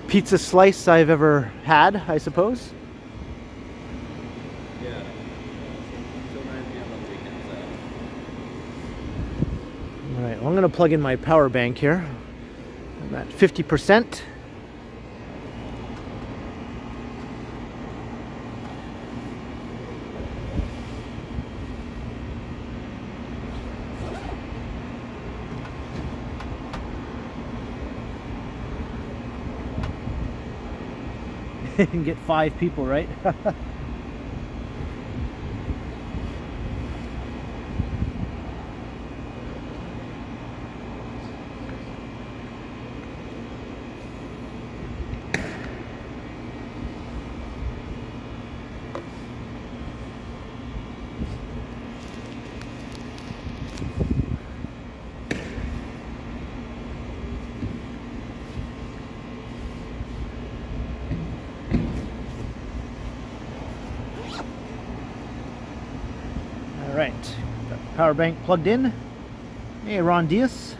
pizza slice I've ever had, I suppose. Alright, well, I'm going to plug in my power bank here. I'm at 50%. You can get 5 people, right? Alright, got the power bank plugged in. Hey, Ron Diaz.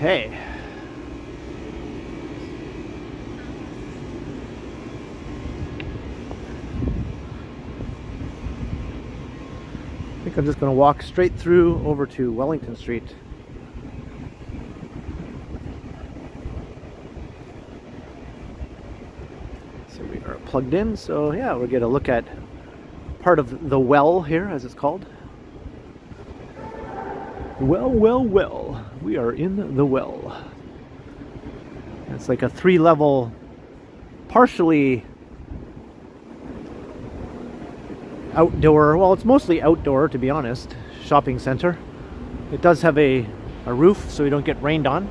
Okay. I think I'm just going to walk straight through over to Wellington Street. So we are plugged in, so yeah, we'll get a look at part of the well here, as it's called. Well, well, well, we are in the well. It's like a 3-level, partially outdoor, well, it's mostly outdoor to be honest, shopping center. It does have a roof so you don't get rained on,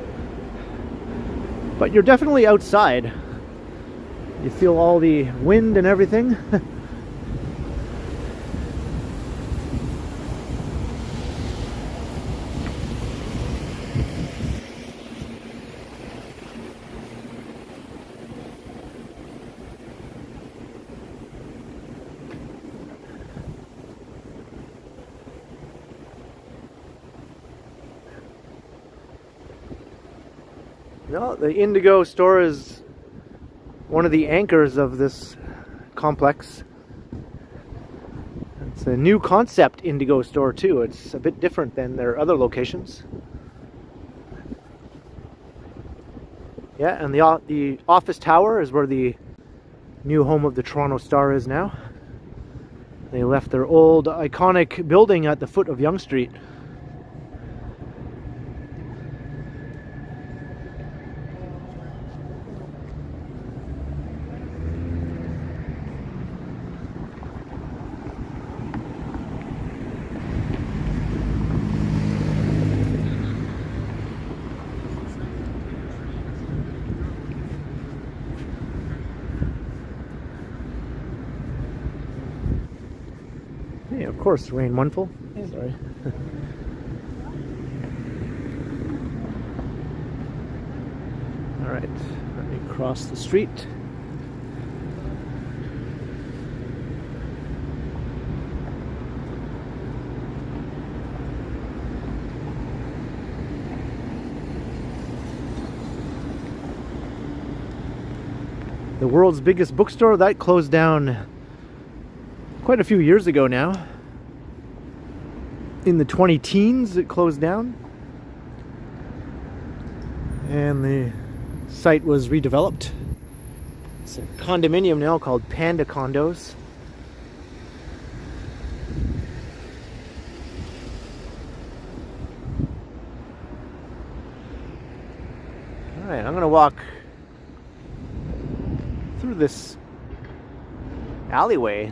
but you're definitely outside. You feel all the wind and everything. No, the Indigo store is one of the anchors of this complex. It's a new concept Indigo store too. It's a bit different than their other locations. Yeah, and the office tower is where the new home of the Toronto Star is now. They left their old iconic building at the foot of Yonge Street. Hey, of course, rain wonderful. Sorry. All right, let me cross the street. The world's biggest bookstore, that closed down quite a few years ago now. In the 20-teens it closed down, and the site was redeveloped. It's a condominium now called Panda Condos. Alright, I'm gonna walk through this alleyway.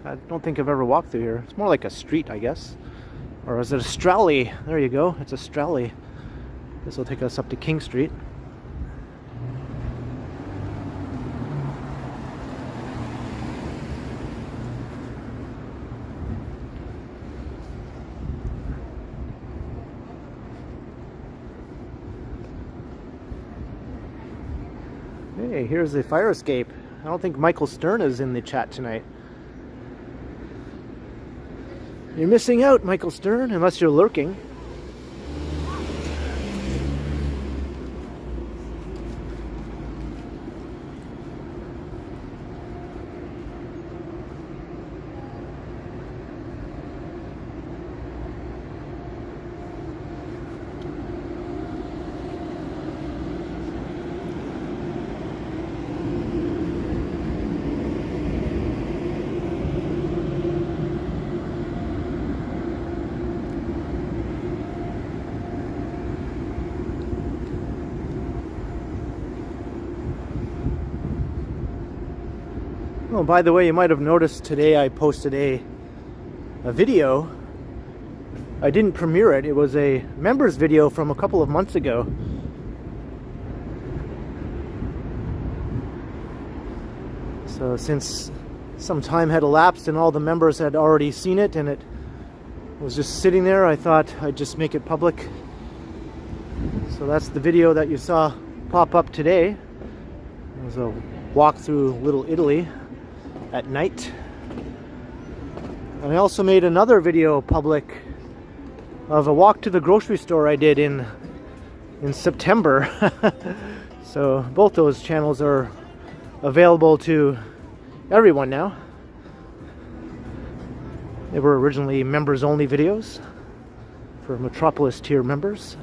I don't think I've ever walked through here. It's more like a street, I guess. Or is it a stralley? There you go. It's a stralley. This will take us up to King Street. Hey, here's the fire escape. I don't think Michael Stern is in the chat tonight. You're missing out, Michael Stern, unless you're lurking. Oh, by the way, you might have noticed today I posted a video. I didn't premiere it. It was a members video from a couple of months ago. So since some time had elapsed and all the members had already seen it and it was just sitting there, I thought I'd just make it public. So that's the video that you saw pop up today. It was a walk through Little Italy at night. And I also made another video public of a walk to the grocery store I did in in September. So both those channels are available to everyone now. They were originally members only videos for Metropolis tier members.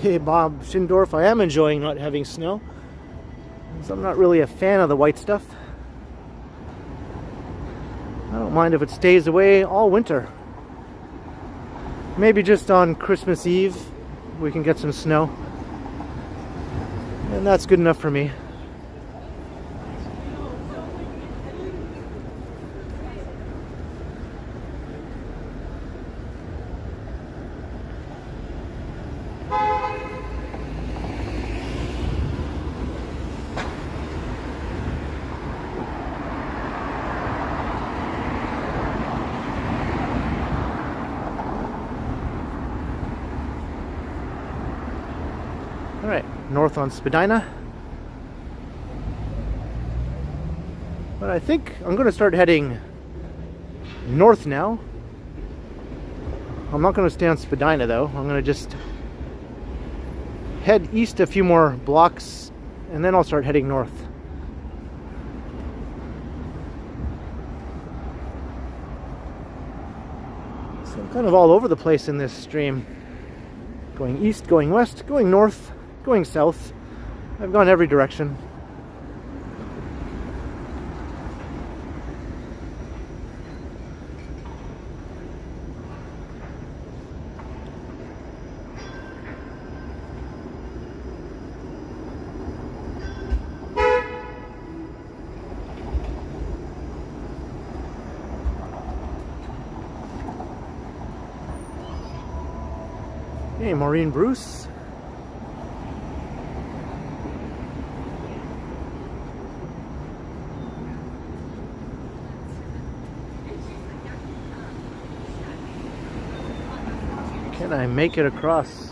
Hey Bob Schindorf, I am enjoying not having snow. So I'm not really a fan of the white stuff. I don't mind if it stays away all winter. Maybe just on Christmas Eve we can get some snow. And that's good enough for me. Alright, north on Spadina. But I think I'm going to start heading north now. I'm not going to stay on Spadina though. I'm going to just head east a few more blocks and then I'll start heading north. So I'm kind of all over the place in this stream. Going east, going west, going north, going south. I've gone every direction. Hey, Maureen Bruce. Can I make it across?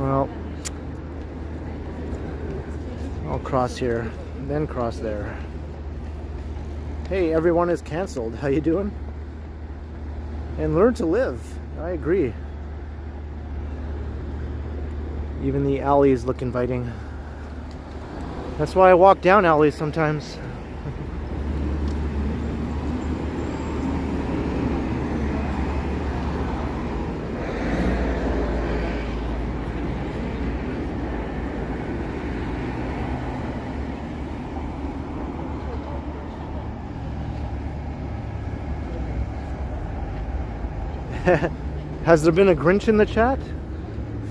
Well, I'll cross here, then cross there. Hey, everyone is canceled. How you doing? And learn to live. I agree. Even the alleys look inviting. That's why I walk down alleys sometimes. Has there been a Grinch in the chat?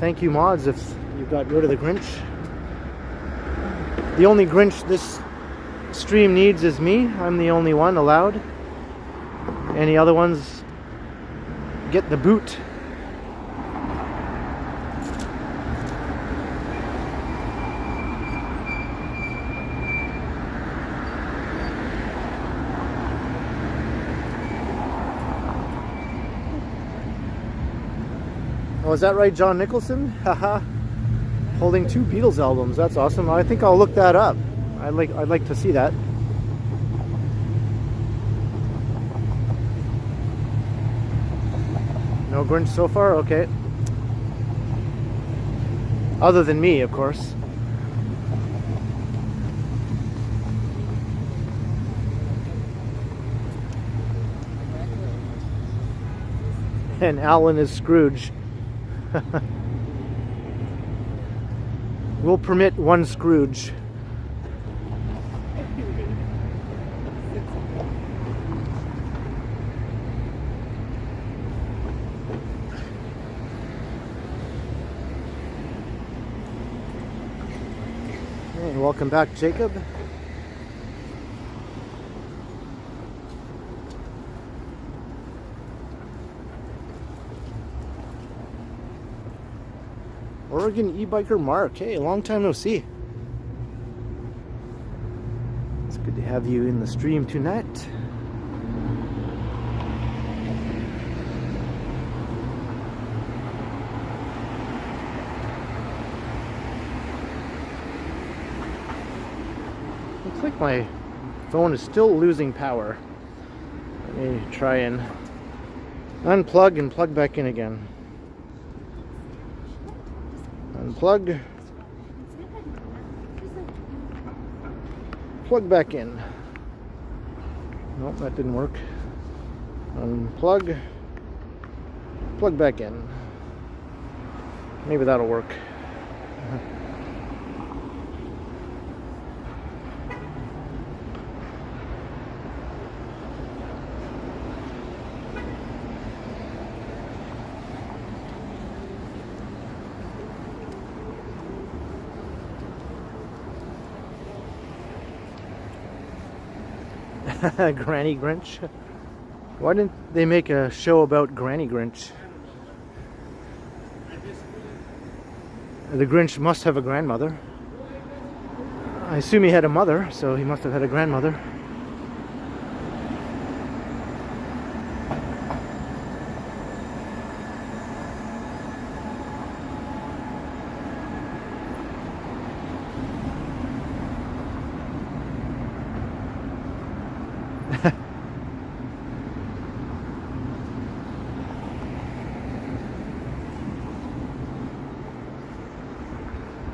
Thank you, mods, if you got rid of the Grinch. The only Grinch this stream needs is me. I'm the only one allowed. Any other ones get the boot. Oh, is that right, John Nicholson? Haha. Holding 2 Beatles albums. That's awesome. I think I'll look that up. I'd like to see that. No Grinch so far? Okay. Other than me, of course. And Alan is Scrooge. We'll permit one Scrooge. And welcome back, Jacob. Oregon e-biker Mark. Hey, long time no see. It's good to have you in the stream tonight. Looks like my phone is still losing power. Let me try and unplug and plug back in again. Unplug. Plug back in. Nope, that didn't work. Unplug. Plug back in. Maybe that'll work. Granny Grinch. Why didn't they make a show about Granny Grinch? The Grinch must have a grandmother. I assume he had a mother, so he must have had a grandmother.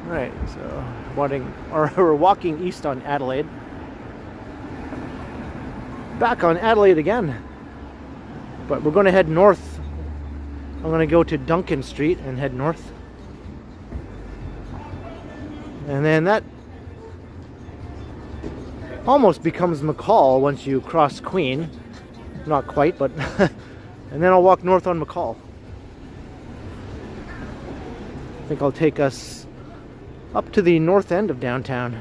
Right, so we're walking east on Adelaide. Back on Adelaide again. But we're going to head north. I'm going to go to Duncan Street and head north. And then that almost becomes McCall once you cross Queen. Not quite, but and then I'll walk north on McCall. I think I'll take us up to the north end of downtown.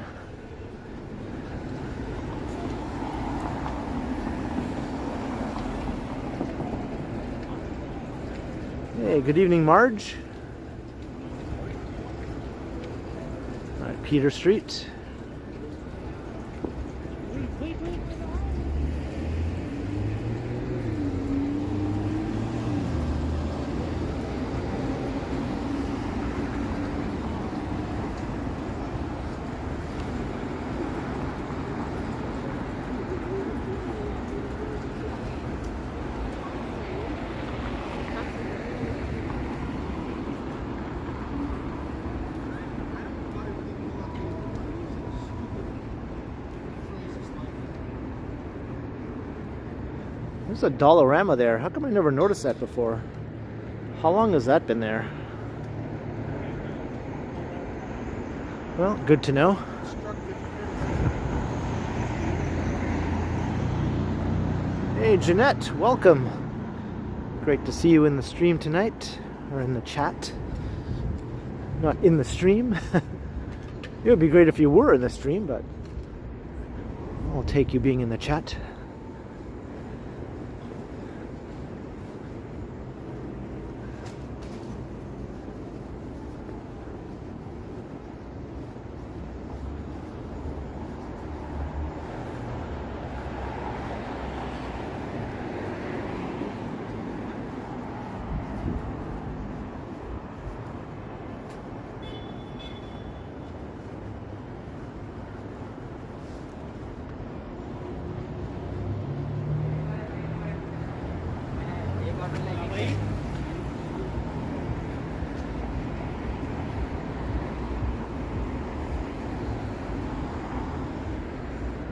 Hey, good evening, Marge. All right, Peter Street. There's a Dollarama there. How come I never noticed that before? How long has that been there? Well, good to know. Hey, Jeanette, welcome. Great to see you in the stream tonight, or in the chat. Not in the stream. It would be great if you were in the stream, but I'll take you being in the chat.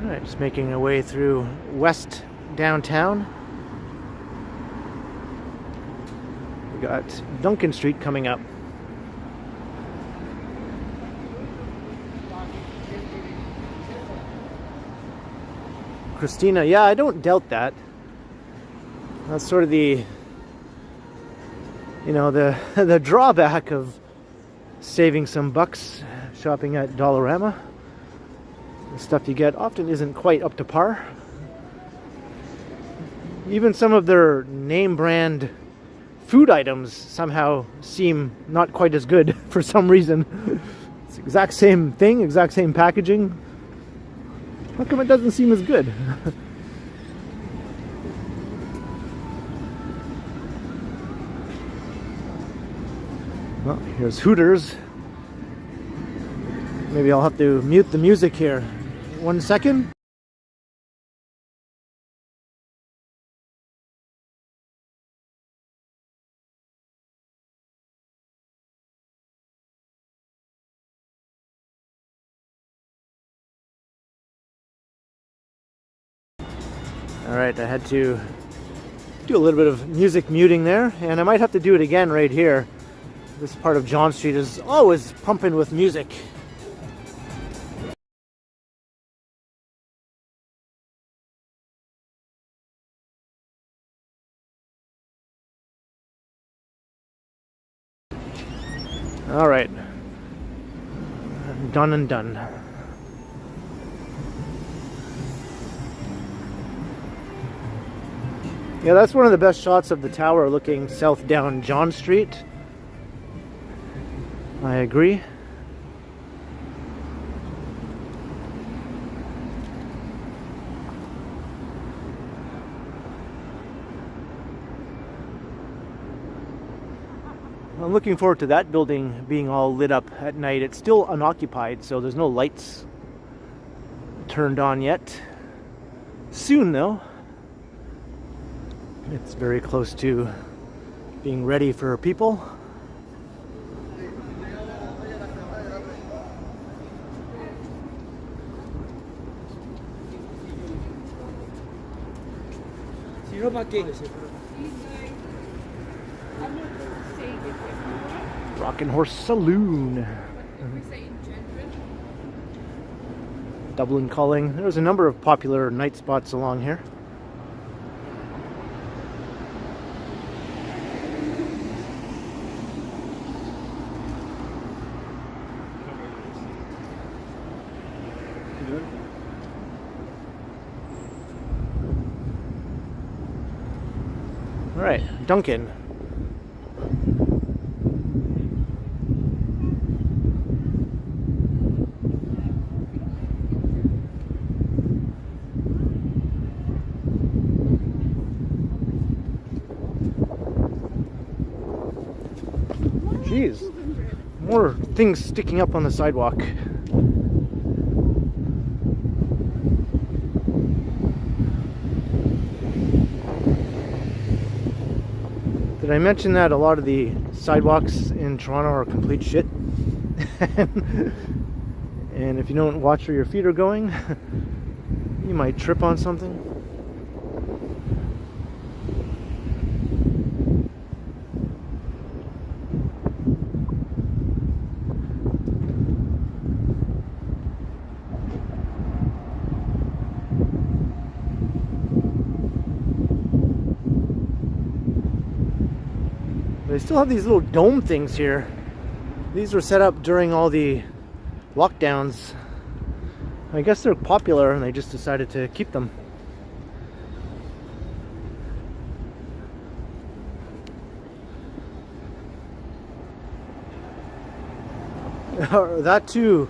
Alright, just making our way through west downtown. We got Duncan Street coming up. Christina, yeah, I don't doubt that. That's sort of the, you know, the drawback of saving some bucks shopping at Dollarama. The stuff you get often isn't quite up to par. Even some of their name brand food items somehow seem not quite as good for some reason. It's the exact same thing, exact same packaging. How come it doesn't seem as good? Well, here's Hooters. Maybe I'll have to mute the music here. 1 second. Alright, I had to do a little bit of music muting there, and I might have to do it again right here. This part of John Street is always pumping with music. Alright, done and done. Yeah, that's one of the best shots of the tower looking south down John Street. I agree. I'm looking forward to that building being all lit up at night. It's still unoccupied, so there's no lights turned on yet. Soon, though. It's very close to being ready for people. Rockin' Horse Saloon. Dublin Calling. There's a number of popular night spots along here. All right, Duncan. Jeez, more things sticking up on the sidewalk. Did I mention that a lot of the sidewalks in Toronto are complete shit? And if you don't watch where your feet are going, you might trip on something. They still have these little dome things here. These were set up during all the lockdowns. I guess they're popular and they just decided to keep them. That too,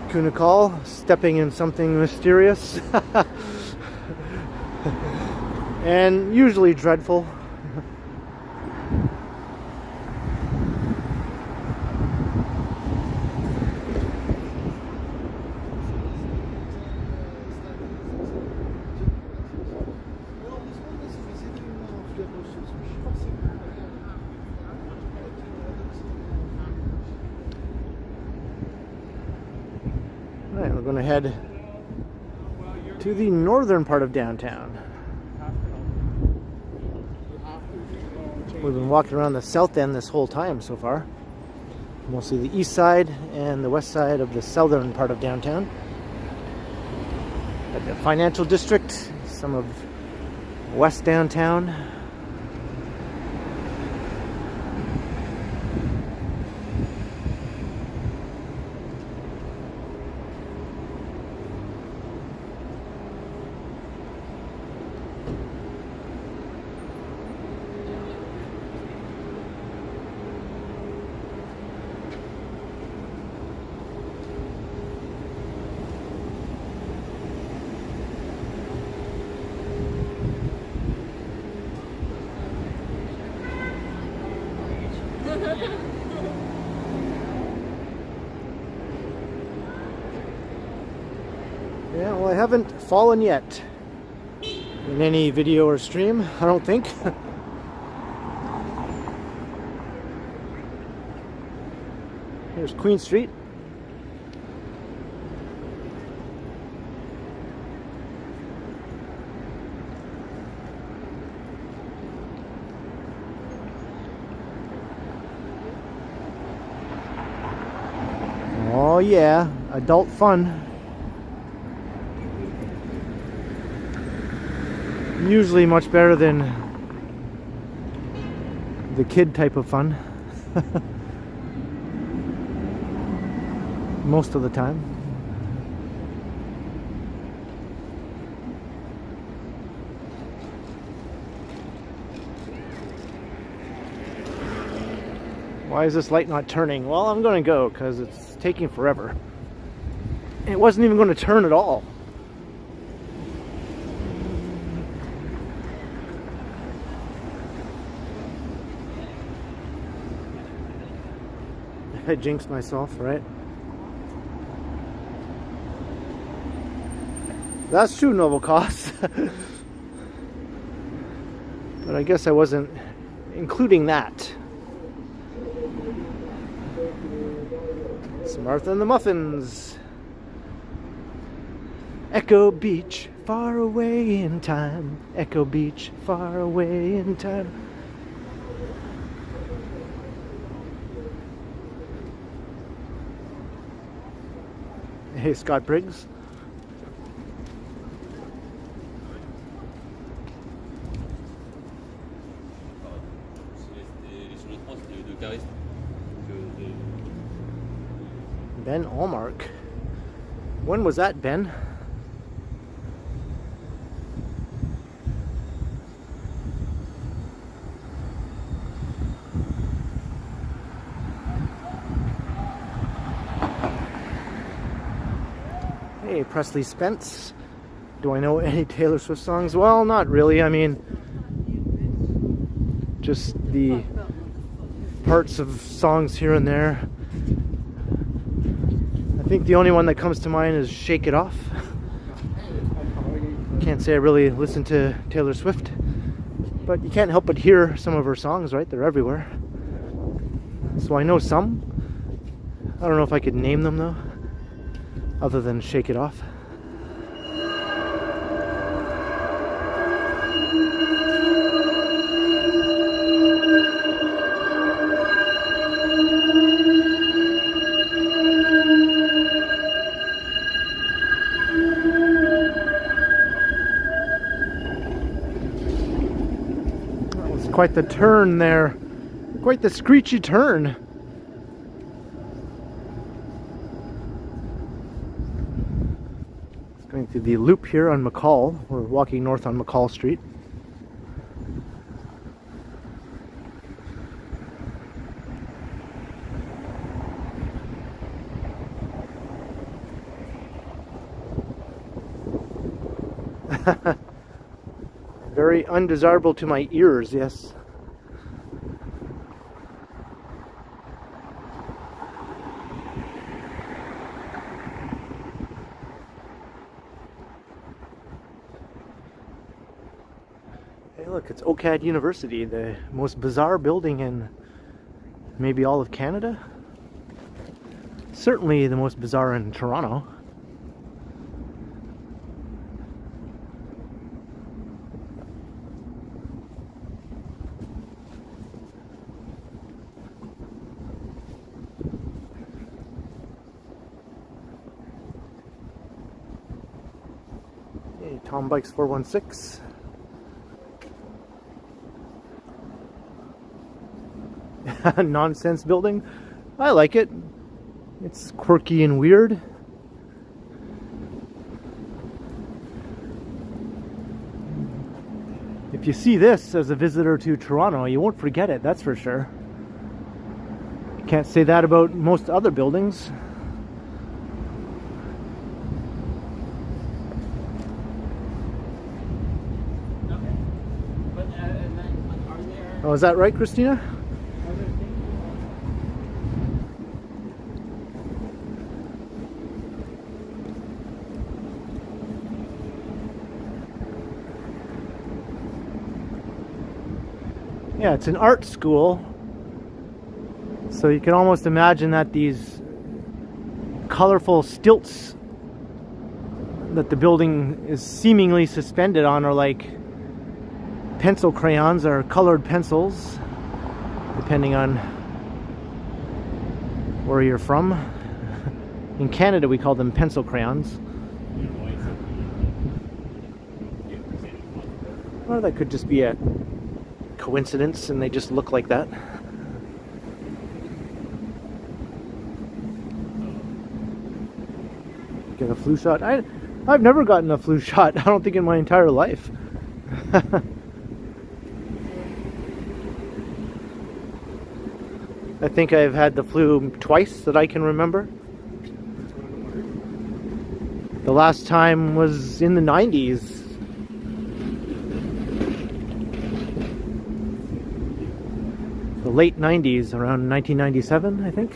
Kunakal, stepping in something mysterious and usually dreadful. Alright, we're going to head to the northern part of downtown. We've been walking around the south end this whole time so far. Mostly the east side and the west side of the southern part of downtown. At the financial district, some of west downtown. Yeah, well, I haven't fallen yet in any video or stream, I don't think. Here's Queen Street. Oh yeah, adult fun. Usually much better than the kid type of fun. Most of the time. Why is this light not turning? Well, I'm going to go because it's taking forever. It wasn't even going to turn at all. I jinxed myself, right? That's true, noble cost. But I guess I wasn't including that. It's Martha and the Muffins. Echo Beach, far away in time. Echo Beach, far away in time. Hey, Scott Briggs. Ben Allmark. When was that, Ben? Hey, Presley Spence. Do I know any Taylor Swift songs? Well, not really. I mean, just the parts of songs here and there. I think the only one that comes to mind is Shake It Off. Can't say I really listen to Taylor Swift, but you can't help but hear some of her songs, right? They're everywhere. So I know some. I don't know if I could name them though, other than Shake It Off. Quite the turn there. Quite the screechy turn. It's going through the loop here on McCall. We're walking north on McCall Street. Very undesirable to my ears, yes. Hey look, it's OCAD University, the most bizarre building in maybe all of Canada. Certainly the most bizarre in Toronto. Tom Bikes 416. Nonsense building. I like it. It's quirky and weird. If you see this as a visitor to Toronto, you won't forget it, that's for sure. Can't say that about most other buildings. Oh, is that right, Christina? Yeah, it's an art school. So you can almost imagine that these colorful stilts that the building is seemingly suspended on are like pencil crayons or colored pencils, depending on where you're from. In Canada, we call them pencil crayons. Or that could just be a coincidence and they just look like that. Get a flu shot. I've never gotten a flu shot, I don't think, in my entire life. I think I've had the flu twice that I can remember. The last time was in the 90s. The late 90s, around 1997, I think.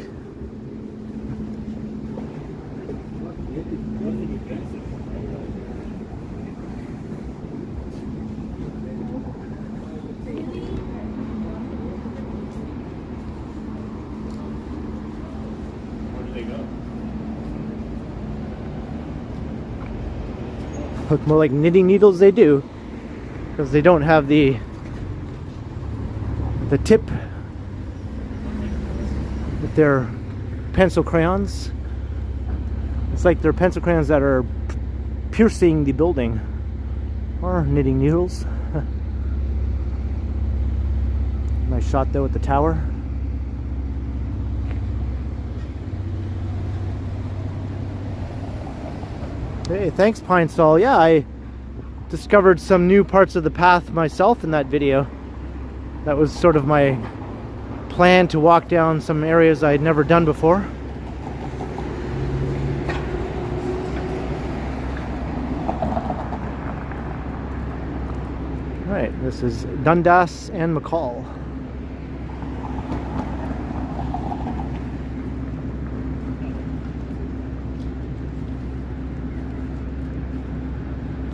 Look more like knitting needles, they do, because they don't have the tip with their pencil crayons. It's like they're pencil crayons that are piercing the building, or knitting needles. Nice shot though at the tower. Hey, thanks Pine Sol. Yeah, I discovered some new parts of the path myself in that video. That was sort of my plan, to walk down some areas I had never done before. Right, this is Dundas and McCall.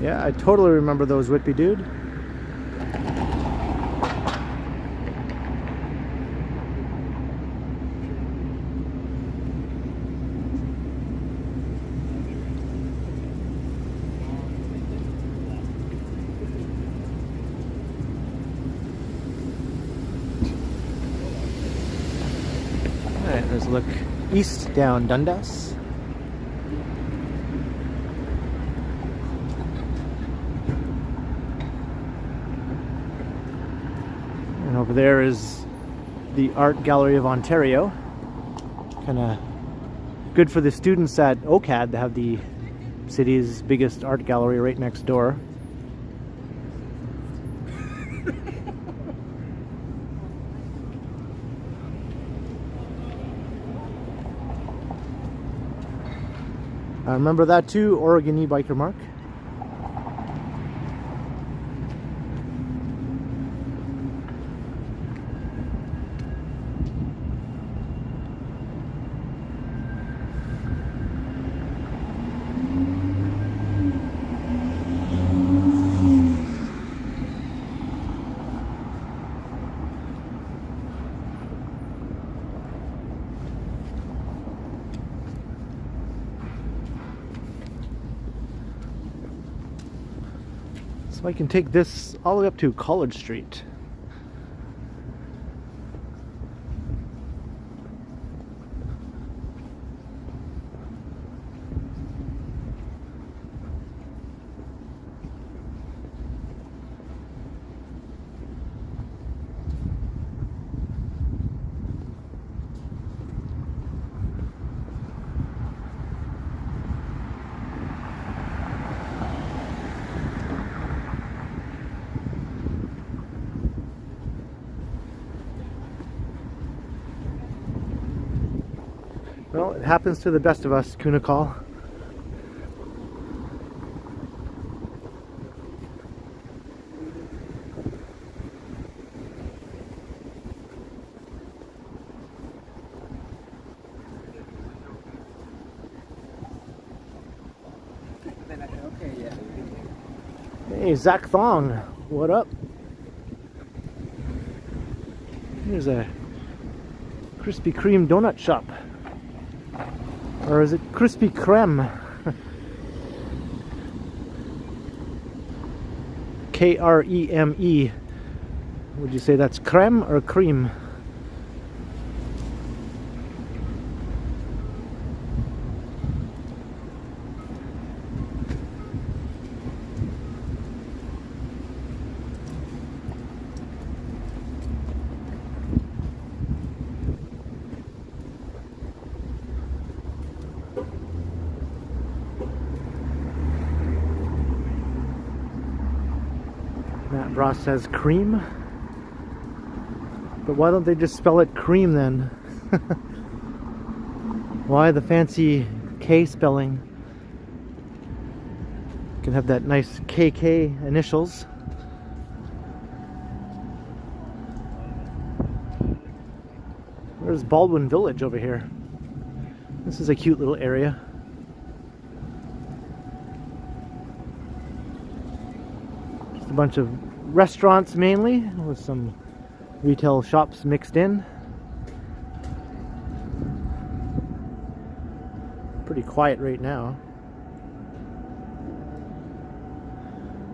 Yeah, I totally remember those, Whitby dude. Alright, let's look east down Dundas. Over there is the Art Gallery of Ontario. Kind of good for the students at OCAD to have the city's biggest art gallery right next door. I remember that too, Oregon e-biker Mark. So I can take this all the way up to College Street. Well, it happens to the best of us, Kunakal. Hey, Zach Thong, what up? There's a Krispy Kreme donut shop. Or is it Krispy Kreme? Kreme. Would you say that's creme or cream? Matt Ross says cream. But why don't they just spell it cream then? Why the fancy K spelling? You can have that nice KK initials. There's Baldwin Village over here. This is a cute little area. Just a bunch of restaurants mainly, with some retail shops mixed in. Pretty quiet right now.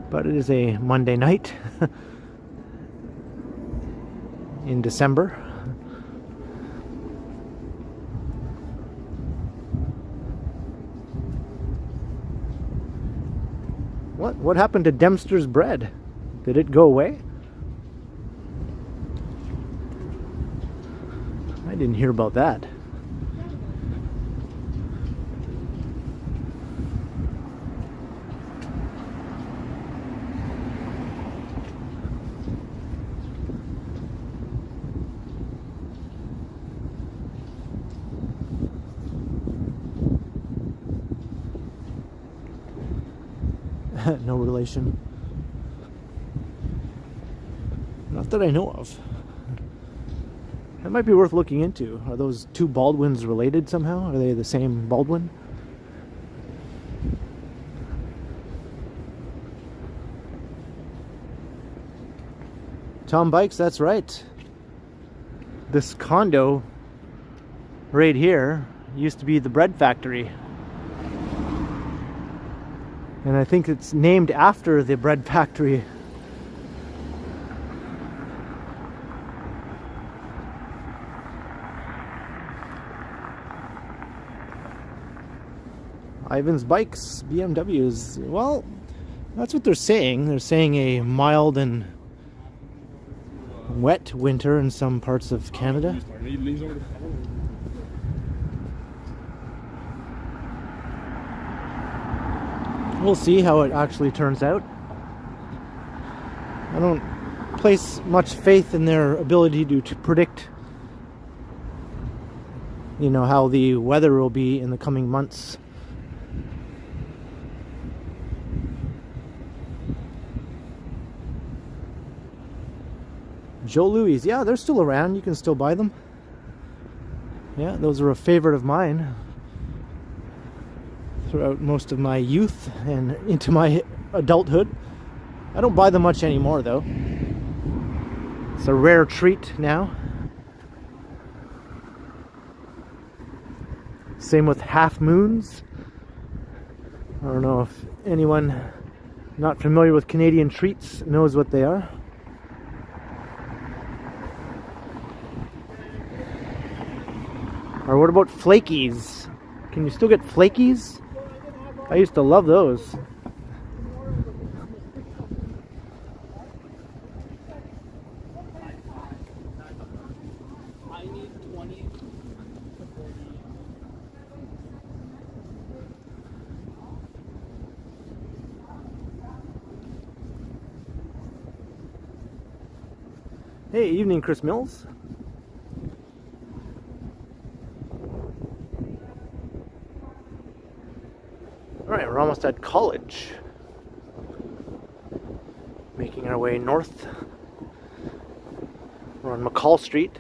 But it is a Monday night in December. What happened to Dempster's bread? Did it go away? I didn't hear about that. No relation. Not that I know of. That might be worth looking into. Are those two Baldwins related somehow? Are they the same Baldwin? Tom Bikes, that's right. This condo right here used to be the bread factory. And I think it's named after the bread factory. Ivan's Bikes, BMWs. Well, that's what they're saying. They're saying a mild and wet winter in some parts of Canada. We'll see how it actually turns out. I don't place much faith in their ability to predict, you know, how the weather will be in the coming months. Joe Louis, yeah, they're still around. You can still buy them. Yeah, those are a favorite of mine throughout most of my youth and into my adulthood. I don't buy them much anymore though. It's a rare treat now. Same with half moons. I don't know if anyone not familiar with Canadian treats knows what they are. Or what about flakies? Can you still get flakies? I used to love those. Hey, evening, Chris Mills. Alright, we're almost at college. Making our way north. We're on McCall Street.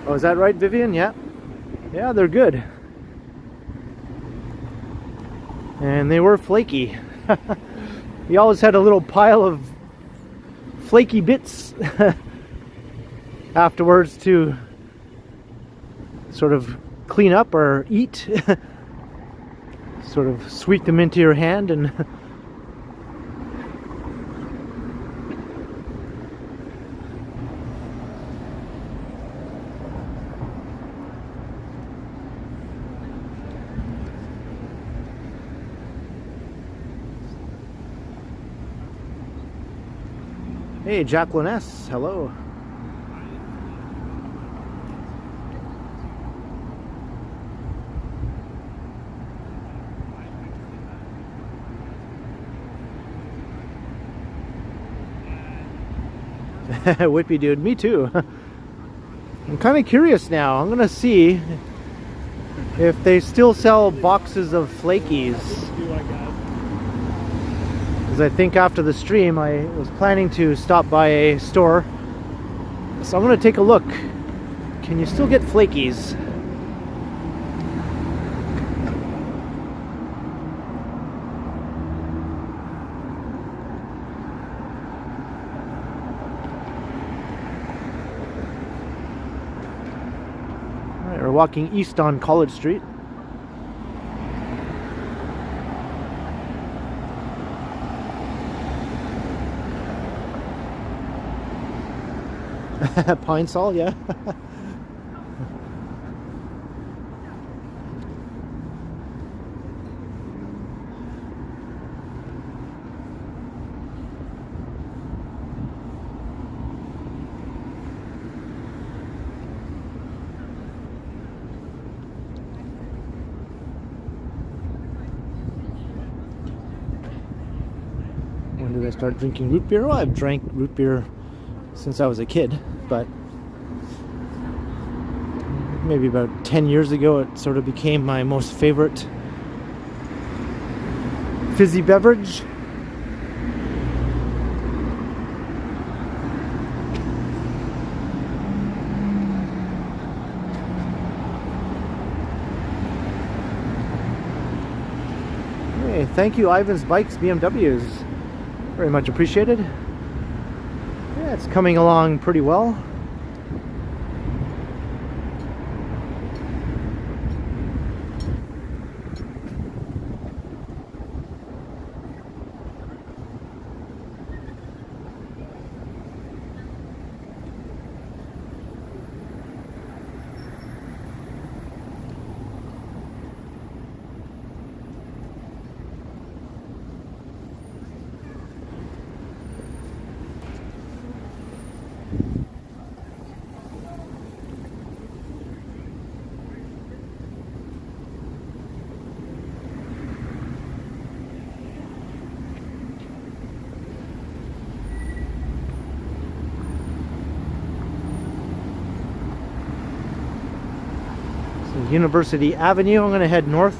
Oh, is that right, Vivian? Yeah. Yeah, they're good. and they were flaky. We always had a little pile of flaky bits afterwards to sort of clean up or eat. Sort of sweep them into your hand and hey, Jacqueline S. Hello. Whippy dude, me too. I'm kind of curious now. I'm gonna see if they still sell boxes of flakies. Because I think after the stream I was planning to stop by a store. So I'm gonna take a look. Can you still get flakies? We're walking east on College Street. Pine Sol, yeah. When did I start drinking root beer? Well, I've drank root beer since I was a kid, but maybe about 10 years ago it sort of became my most favorite fizzy beverage. Hey, thank you, Ivan's Bikes BMWs. Very much appreciated. Yeah, it's coming along pretty well. University Avenue. I'm going to head north.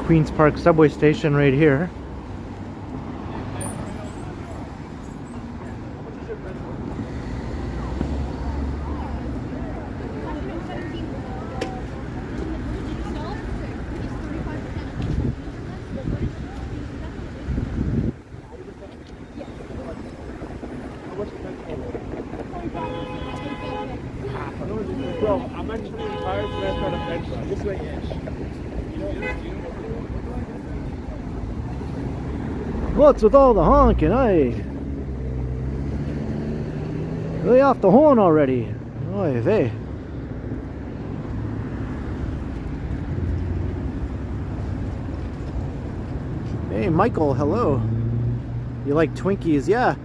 Queen's Park subway station right here. I'm actually retired, so that's not a bench run. This way, yeah. What's with all the honking, eh? Lay off the horn already. Oy vey. Hey, Michael, hello. You like Twinkies? Yeah.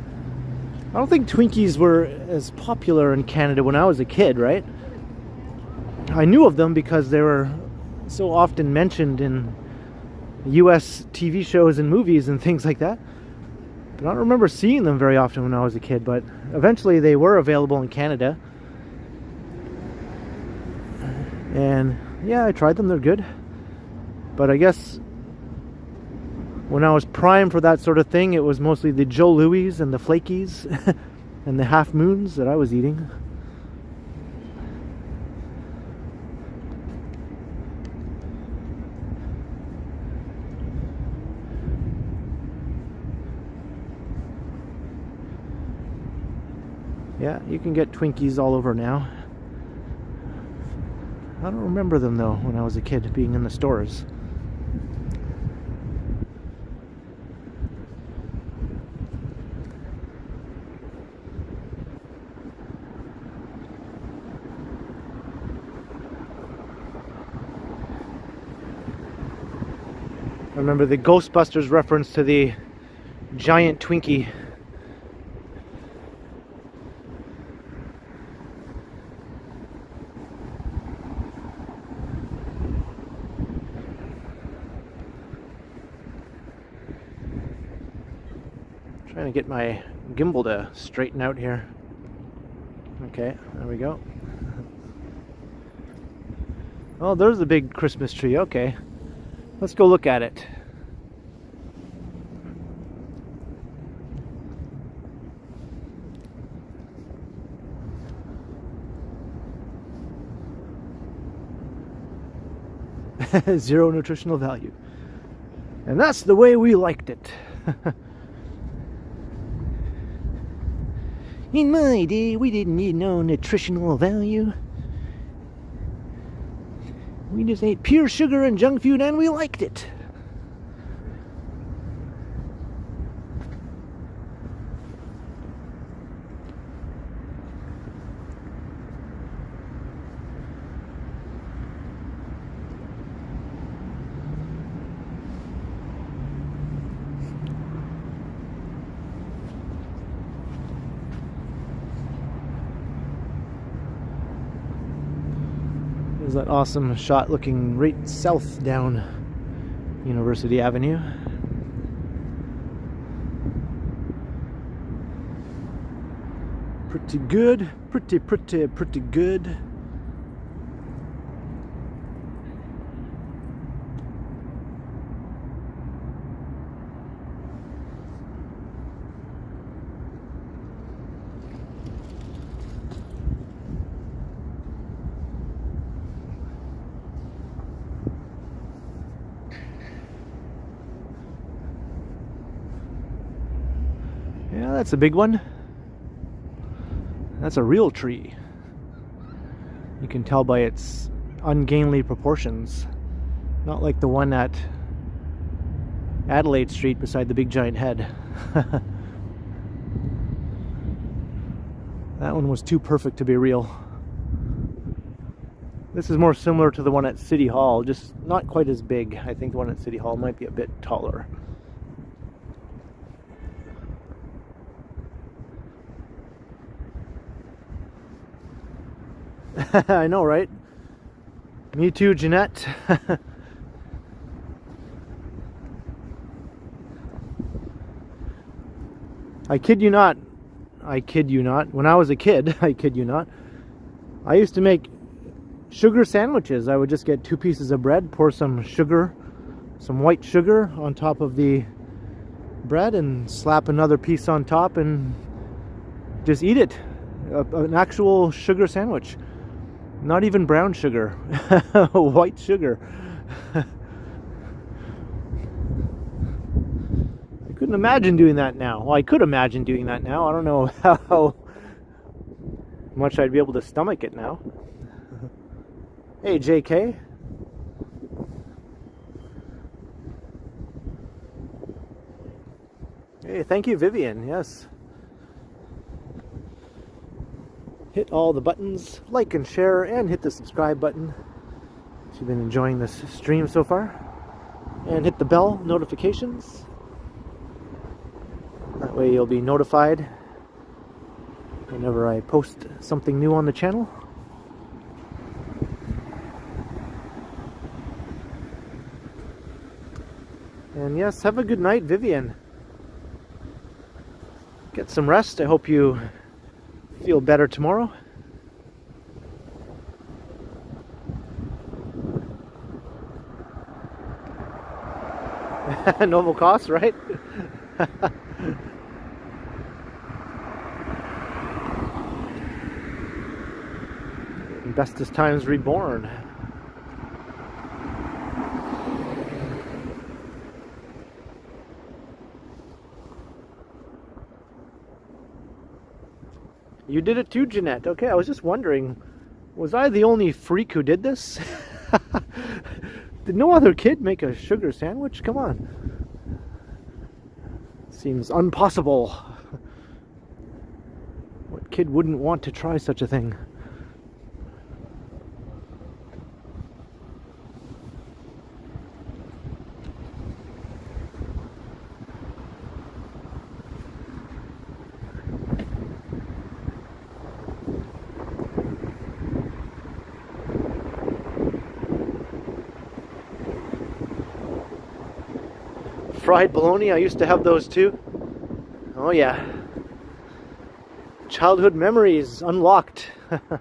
I don't think Twinkies were as popular in Canada when I was a kid, right? I knew of them because they were so often mentioned in US TV shows and movies and things like that. But I don't remember seeing them very often when I was a kid, but eventually they were available in Canada. And yeah, I tried them, they're good. But I guess when I was primed for that sort of thing, it was mostly the Joe Louis and the Flakies and the Half Moons that I was eating. Yeah, you can get Twinkies all over now. I don't remember them though when I was a kid being in the stores. I remember the Ghostbusters reference to the giant Twinkie. Trying to get my gimbal to straighten out here. Okay, there we go. Oh, there's a big Christmas tree. Okay, let's go look at it. Zero nutritional value. And that's the way we liked it. In my day, we didn't need no nutritional value. We just ate pure sugar and junk food and we liked it. There's that awesome shot looking right south down University Avenue. Pretty good, pretty good. Yeah, that's a big one. That's a real tree. You can tell by its ungainly proportions. Not like the one at Adelaide Street beside the big giant head. That one was too perfect to be real. This is more similar to the one at City Hall, just not quite as big. I think the one at City Hall might be a bit taller. I know, right? Me too, Jeanette. I kid you not. I kid you not. When I was a kid, I kid you not, I used to make sugar sandwiches. I would just get 2 pieces of bread, pour some sugar, some white sugar on top of the bread, and slap another piece on top and just eat it. An actual sugar sandwich. Not even brown sugar, white sugar. I couldn't imagine doing that now. Well, I could imagine doing that now. I don't know how much I'd be able to stomach it now. Hey, JK. Hey, thank you, Vivian. Yes. Hit all the buttons, like and share, and hit the subscribe button if you've been enjoying this stream so far. And hit the bell notifications. That way you'll be notified whenever I post something new on the channel. And yes, have a good night, Vivian. Get some rest. I hope you feel better tomorrow. Noble cost, right? Bestest times reborn. You did it too, Jeanette. Okay, I was just wondering, was I the only freak who did this? Did no other kid make a sugar sandwich? Come on. Seems impossible. What kid wouldn't want to try such a thing? Fried bologna, I used to have those too. Oh yeah. Childhood memories unlocked. Can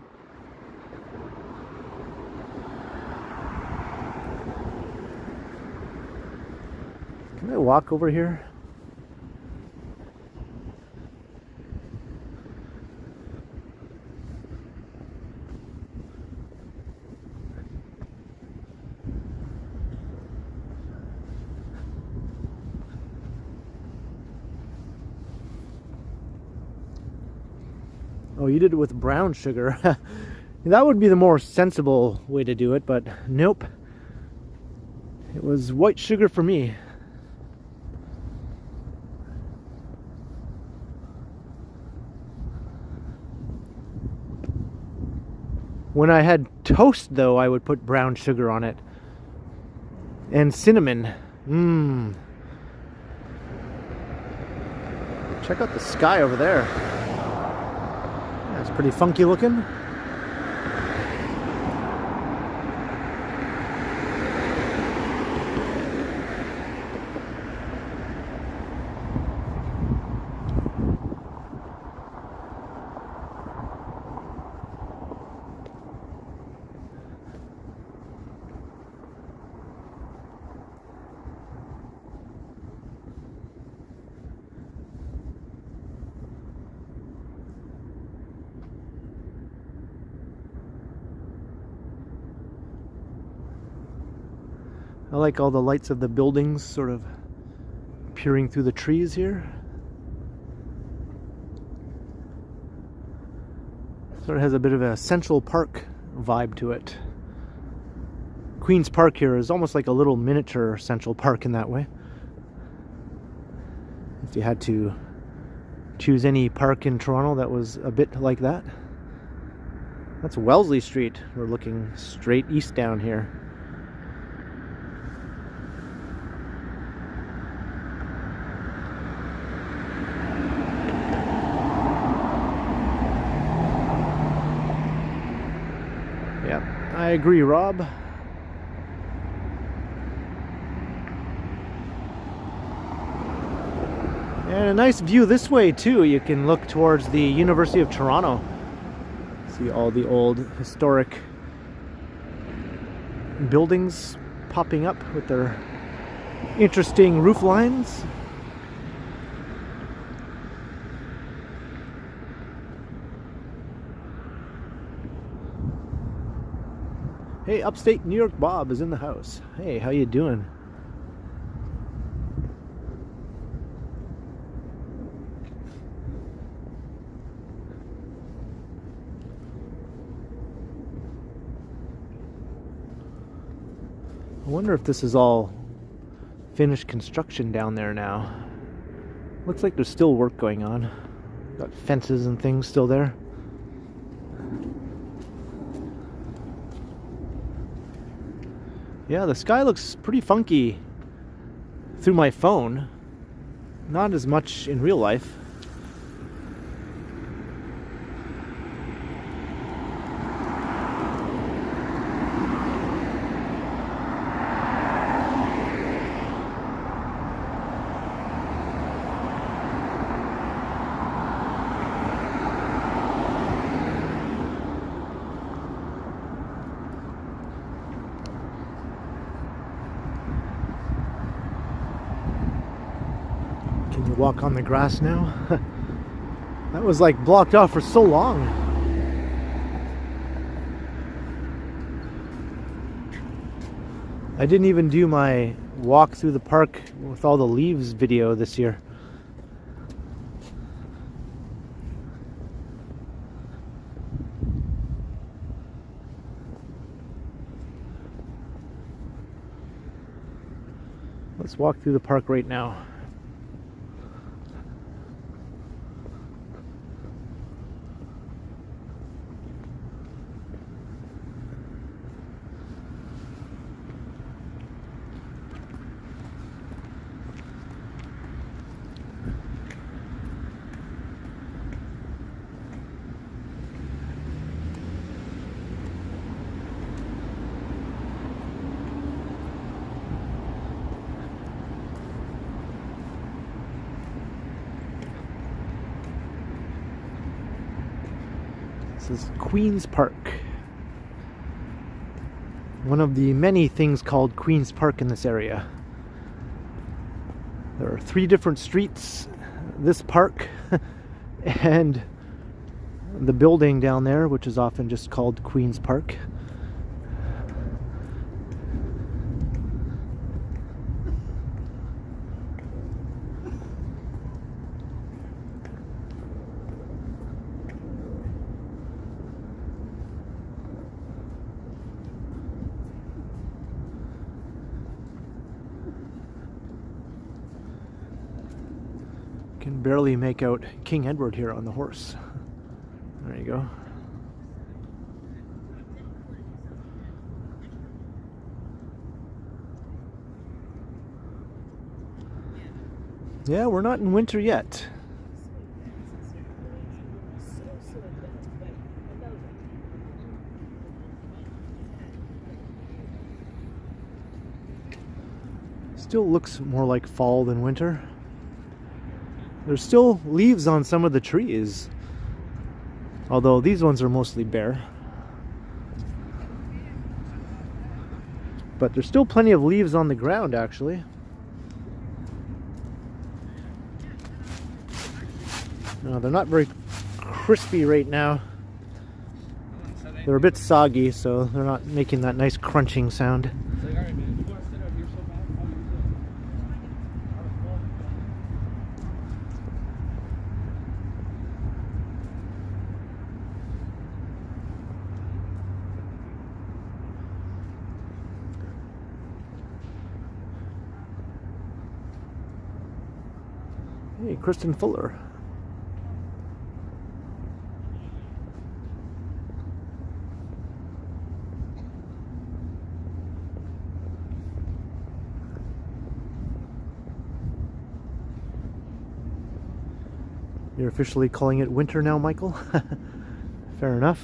I walk over here? Oh, you did it with brown sugar. That would be the more sensible way to do it, but nope. It was white sugar for me. When I had toast, though, I would put brown sugar on it. And cinnamon. Mmm. Check out the sky over there. That's pretty funky looking. I like all the lights of the buildings sort of peering through the trees here. Sort of has a bit of a Central Park vibe to it. Queen's Park here is almost like a little miniature Central Park in that way. If you had to choose any park in Toronto that was a bit like that. That's Wellesley Street. We're looking straight east down here. I agree, Rob. And a nice view this way too. You can look towards the University of Toronto. See all the old historic buildings popping up with their interesting roof lines. Hey, upstate New York Bob is in the house. Hey, how you doing? I wonder if this is all finished construction down there now. Looks like there's still work going on. Got fences and things still there. Yeah, the sky looks pretty funky through my phone. Not as much in real life. Can you walk on the grass now? That was like blocked off for so long. I didn't even do my walk through the park with all the leaves video this year. Let's walk through the park right now. This is Queen's Park. One of the many things called Queen's Park in this area. There are 3 different streets, this park, and the building down there, which is often just called Queen's Park. Can barely make out King Edward here on the horse. There you go. Yeah, we're not in winter yet. Still looks more like fall than winter. There's still leaves on some of the trees, although these ones are mostly bare. But there's still plenty of leaves on the ground, actually. No, they're not very crispy right now. They're a bit soggy, so they're not making that nice crunching sound. Hey, Kristen Fuller. You're officially calling it winter now, Michael? Fair enough.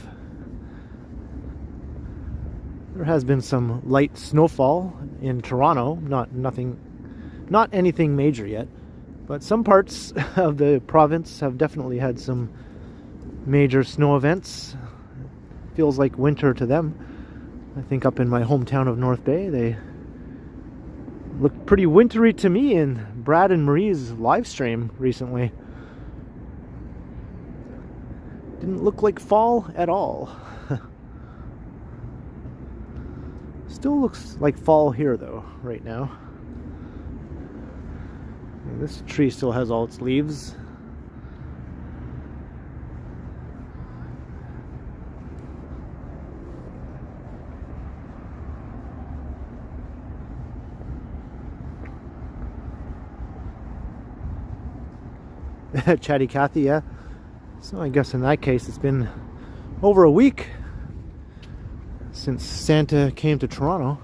There has been some light snowfall in Toronto, not anything major yet. But some parts of the province have definitely had some major snow events. Feels like winter to them. I think up in my hometown of North Bay, they looked pretty wintry to me in Brad and Marie's live stream recently. Didn't look like fall at all. Still looks like fall here though, right now. This tree still has all its leaves. Chatty Cathy, yeah. So I guess in that case it's been over a week since Santa came to Toronto.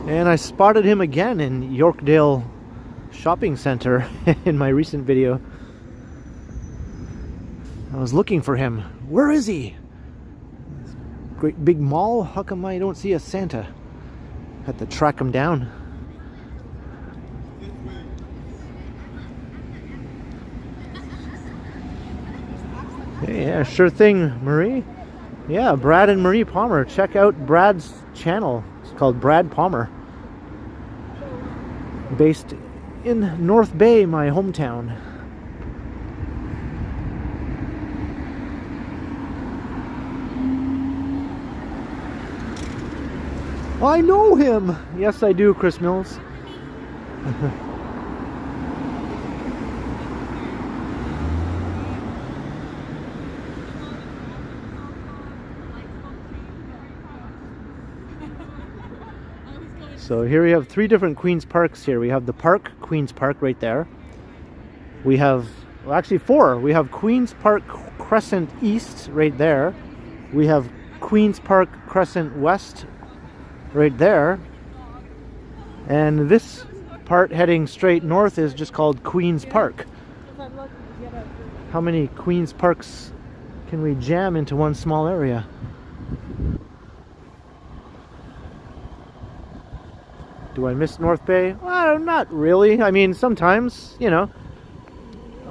And I spotted him again in Yorkdale Shopping Center in my recent video. I was looking for him. Where is he? This great big mall? How come I don't see a Santa? Had to track him down. Hey, yeah, sure thing, Marie. Yeah, Brad and Marie Palmer. Check out Brad's channel. It's called Brad Palmer. Based in North Bay, my hometown. I know him! Yes, I do, Chris Mills. So here we have 3 different Queen's Parks here. We have the park, Queen's Park right there. We have, well, actually 4. We have Queen's Park Crescent East right there. We have Queen's Park Crescent West right there. And this part heading straight north is just called Queen's Park. How many Queen's Parks can we jam into one small area? Do I miss North Bay? Well, not really. I mean, sometimes, you know.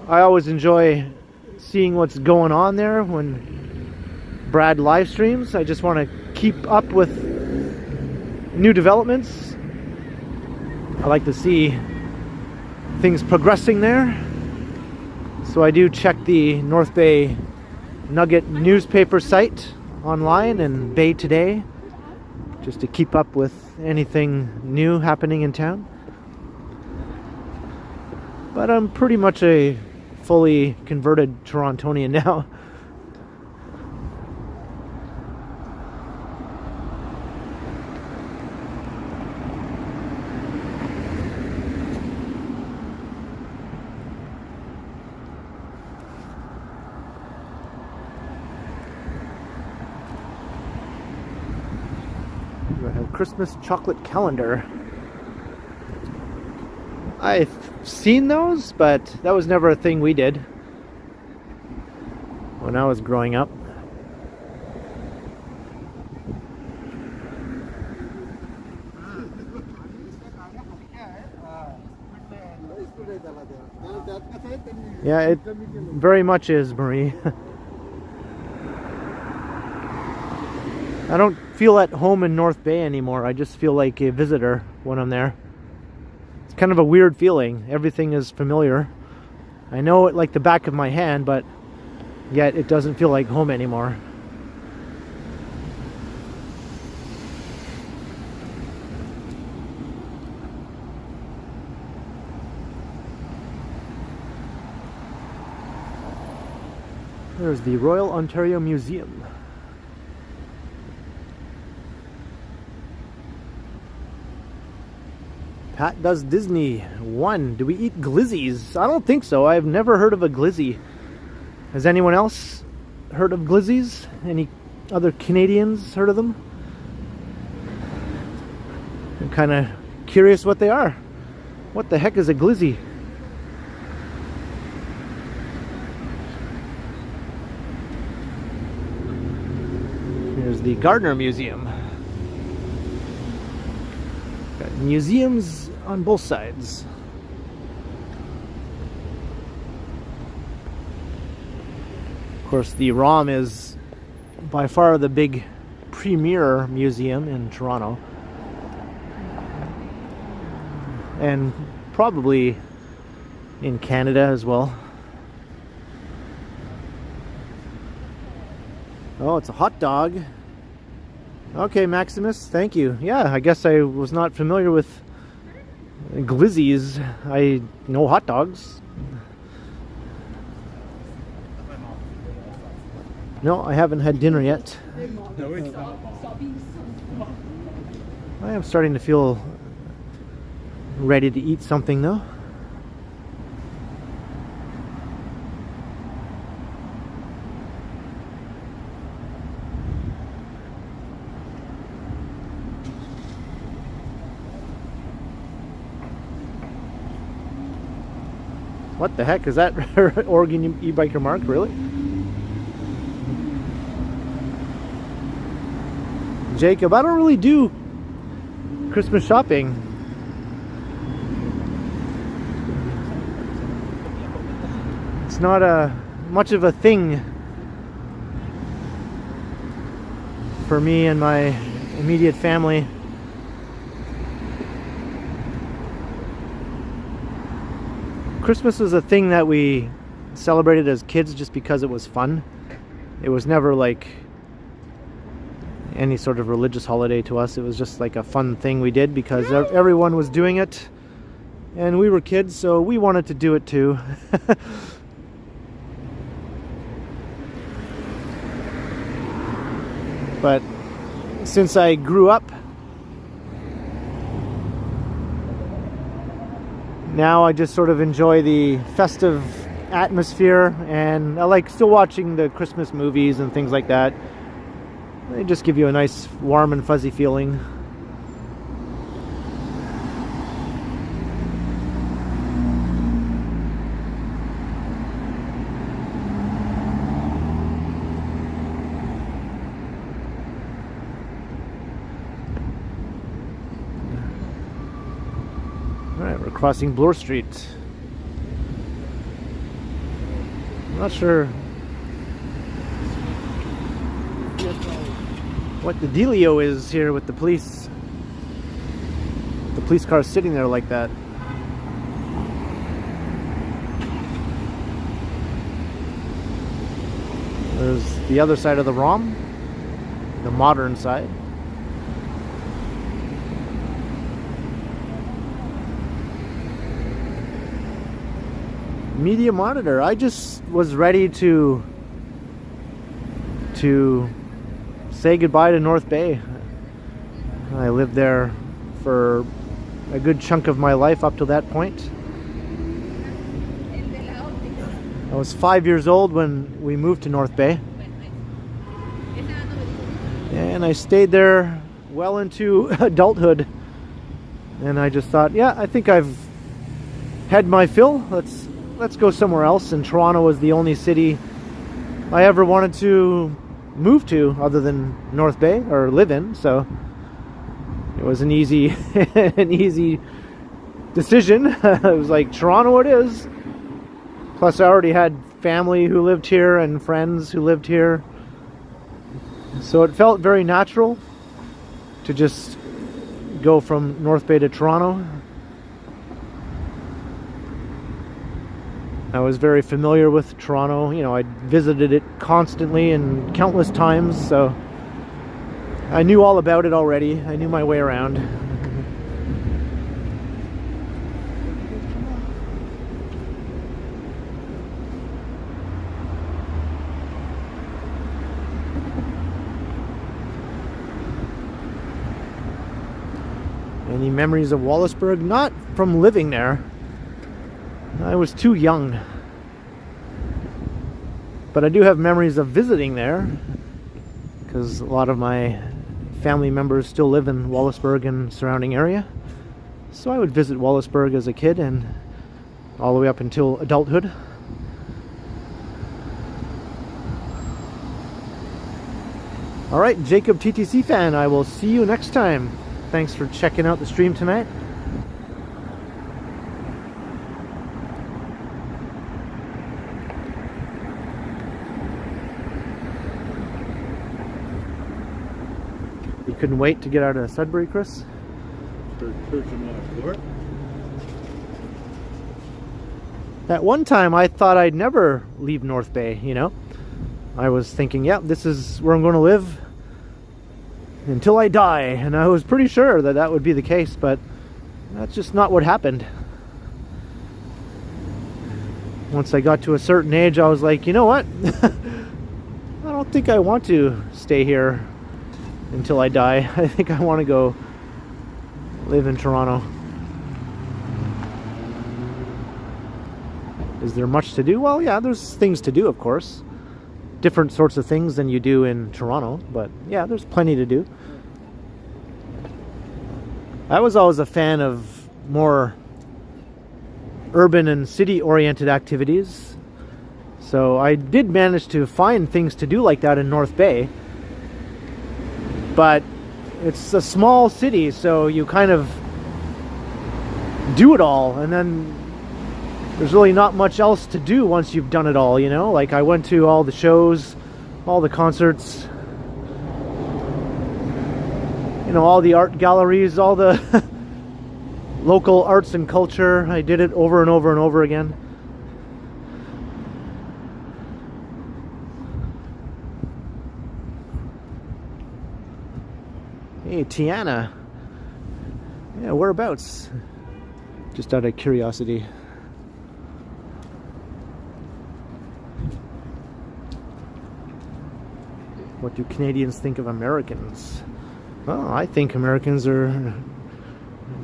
I always enjoy seeing what's going on there when Brad live streams. I just want to keep up with new developments. I like to see things progressing there. So I do check the North Bay Nugget newspaper site online and Bay Today, just to keep up with anything new happening in town. But I'm pretty much a fully converted Torontonian now. I have Christmas chocolate calendar. I've seen those, but that was never a thing we did when I was growing up. Yeah, it very much is, Marie. I don't feel at home in North Bay anymore. I just feel like a visitor when I'm there. It's kind of a weird feeling. Everything is familiar. I know it like the back of my hand, but yet it doesn't feel like home anymore. There's the Royal Ontario Museum. Pat does Disney. 1. Do we eat glizzies? I don't think so. I've never heard of a glizzy. Has anyone else heard of glizzies? Any other Canadians heard of them? I'm kind of curious what they are. What the heck is a glizzy? Here's the Gardner Museum. Got museums on both sides. Of course, the ROM is by far the big premier museum in Toronto, and probably in Canada as well. Oh, it's a hot dog. Okay, Maximus, thank you. Yeah, I guess I was not familiar with glizzies. I know hot dogs. No, I haven't had dinner yet. I am starting to feel ready to eat something though. What the heck is that? Oregon e-biker mark, really? Jacob, I don't really do Christmas shopping. It's not much of a thing for me and my immediate family. Christmas was a thing that we celebrated as kids just because it was fun. It was never like any sort of religious holiday to us. It was just like a fun thing we did because everyone was doing it and we were kids, so we wanted to do it too. But since I grew up now I just sort of enjoy the festive atmosphere, and I like still watching the Christmas movies and things like that. They just give you a nice warm and fuzzy feeling. Alright, we're crossing Bloor Street. I'm not sure what the dealio is here with the police. The police car sitting there like that. There's the other side of the ROM, the modern side. Media monitor. I just was ready to say goodbye to North Bay. I lived there for a good chunk of my life up to that point. I was 5 years old when we moved to North Bay, and I stayed there well into adulthood. And I just thought, yeah, I think I've had my fill. Let's go somewhere else. And Toronto was the only city I ever wanted to move to other than North Bay, or live in, so it was an easy an easy decision. It was like, Toronto it is. Plus I already had family who lived here and friends who lived here, so it felt very natural to just go from North Bay to Toronto. I was very familiar with Toronto. You know, I visited it constantly and countless times, so I knew all about it already. I knew my way around. Any memories of Wallaceburg? Not from living there. I was too young. But I do have memories of visiting there, because a lot of my family members still live in Wallaceburg and surrounding area. So I would visit Wallaceburg as a kid and all the way up until adulthood. Alright, Jacob TTC fan, I will see you next time. Thanks for checking out the stream tonight. You couldn't wait to get out of Sudbury, Chris? At one time I thought I'd never leave North Bay, you know. I was thinking, yeah, this is where I'm going to live until I die, and I was pretty sure that that would be the case, but that's just not what happened. Once I got to a certain age, I was like, you know what? I don't think I want to stay here until I die. I think I want to go live in Toronto. Is there much to do? Well, yeah, there's things to do, of course. Different sorts of things than you do in Toronto, but yeah, there's plenty to do. I was always a fan of more urban and city-oriented activities, so I did manage to find things to do like that in North Bay, but it's a small city, so you kind of do it all, and then there's really not much else to do once you've done it all, you know? Like, I went to all the shows, all the concerts, you know, all the art galleries, all the local arts and culture. I did it over and over and over again. Hey, Tiana. Yeah, whereabouts? Just out of curiosity. What do Canadians think of Americans? Well, I think Americans are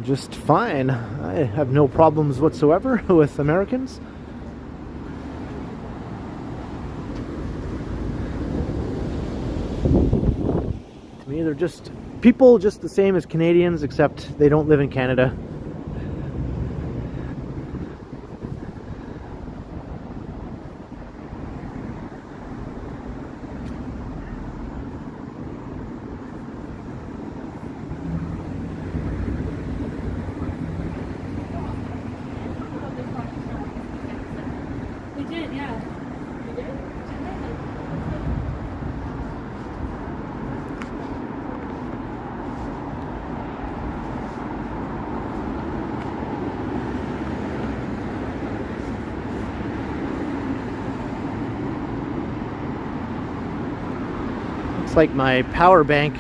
just fine. I have no problems whatsoever with Americans. To me, they're just people just the same as Canadians, except they don't live in Canada. We did, yeah. We did? Looks like my power bank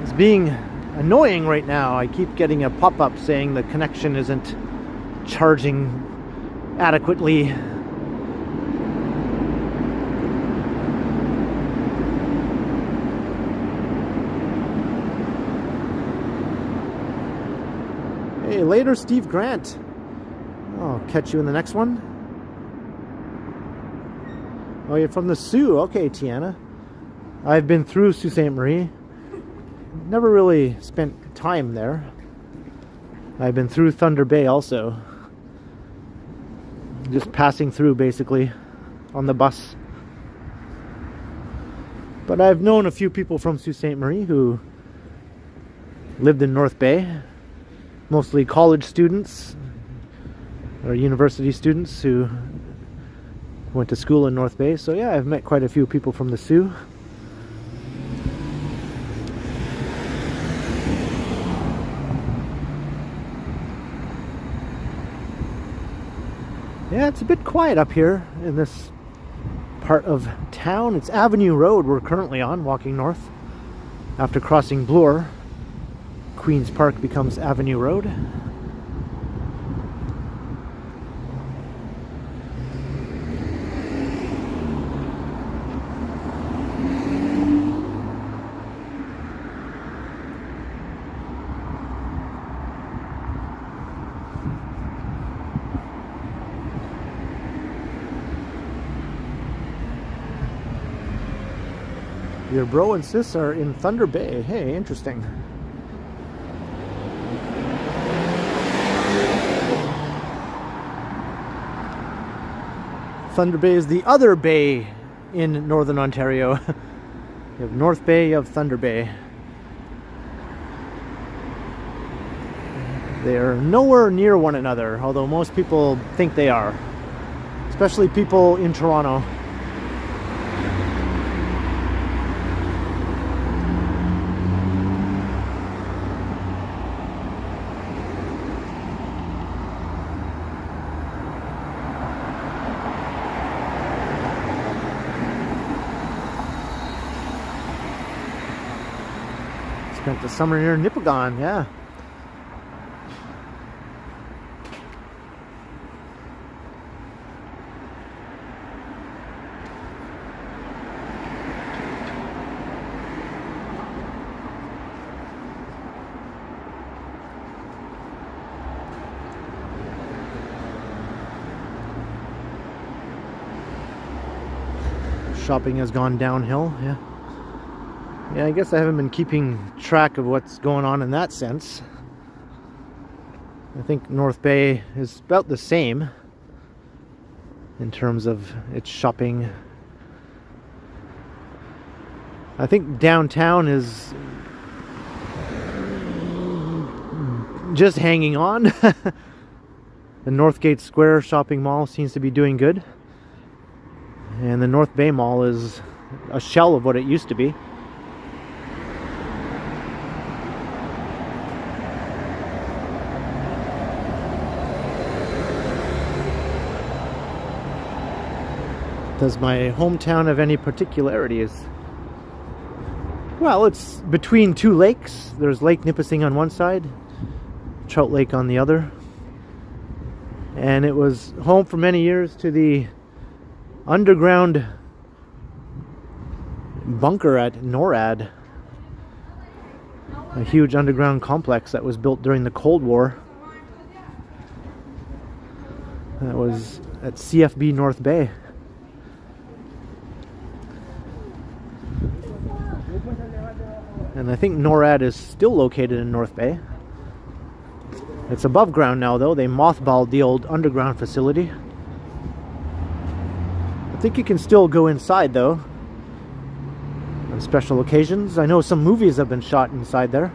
is being annoying right now. I keep getting a pop-up saying the connection isn't charging adequately. Hey, later, Steve Grant. I'll catch you in the next one. Oh, you're from the Sioux. Okay, Tiana. I've been through Sault Ste. Marie. Never really spent time there. I've been through Thunder Bay also. Just passing through basically on the bus. But I've known a few people from Sault Ste. Marie who lived in North Bay. Mostly college students or university students who went to school in North Bay. So yeah, I've met quite a few people from the Sioux. Yeah, it's a bit quiet up here in this part of town. It's Avenue Road we're currently on, walking north. After crossing Bloor, Queen's Park becomes Avenue Road. Your bro and sis are in Thunder Bay. Hey, interesting. Thunder Bay is the other bay in Northern Ontario. You have North Bay, you have Thunder Bay. They are nowhere near one another, although most people think they are. Especially people in Toronto. Spent the summer near Nipigon, yeah. Shopping has gone downhill, yeah. Yeah, I guess I haven't been keeping track of what's going on in that sense. I think North Bay is about the same in terms of its shopping. I think downtown is just hanging on. The Northgate Square shopping mall seems to be doing good. And the North Bay Mall is a shell of what it used to be. Does my hometown have any particularities? Well, it's between two lakes. There's Lake Nipissing on one side, Trout Lake on the other. And it was home for many years to the underground bunker at NORAD. A huge underground complex that was built during the Cold War. That was at CFB North Bay. And I think NORAD is still located in North Bay. It's above ground now though. They mothballed the old underground facility. I think you can still go inside though on special occasions. I know some movies have been shot inside there.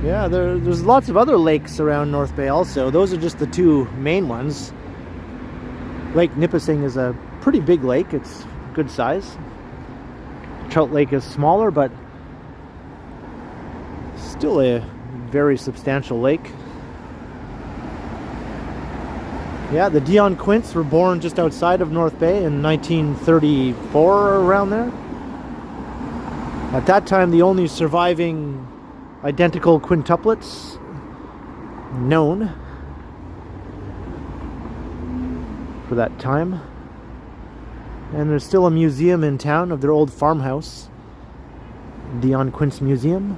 Yeah, there's lots of other lakes around North Bay also. Those are just the two main ones. Lake Nipissing is a pretty big lake. It's good size. Trout Lake is smaller, but still a very substantial lake. Yeah, the Dion Quints were born just outside of North Bay in 1934 or around there. At that time, the only surviving identical quintuplets known for that time. And there's still a museum in town of their old farmhouse, Dion Quince Museum.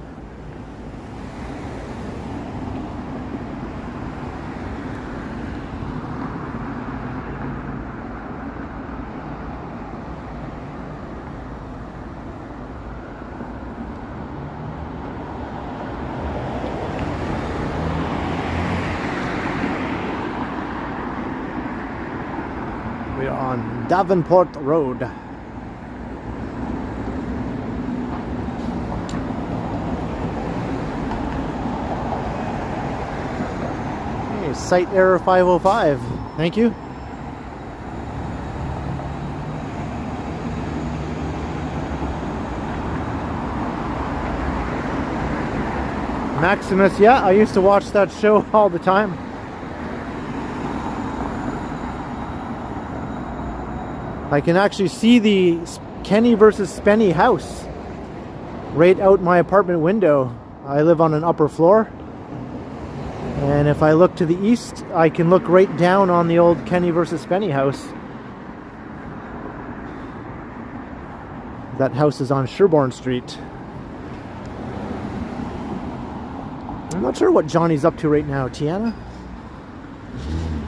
We're on Davenport Road. Hey, site error 505. Thank you. Maximus, yeah, I used to watch that show all the time. I can actually see the Kenny versus Spenny house right out my apartment window. I live on an upper floor, and if I look to the east, I can look right down on the old Kenny versus Spenny house. That house is on Sherbourne Street. I'm not sure what Johnny's up to right now. Tiana?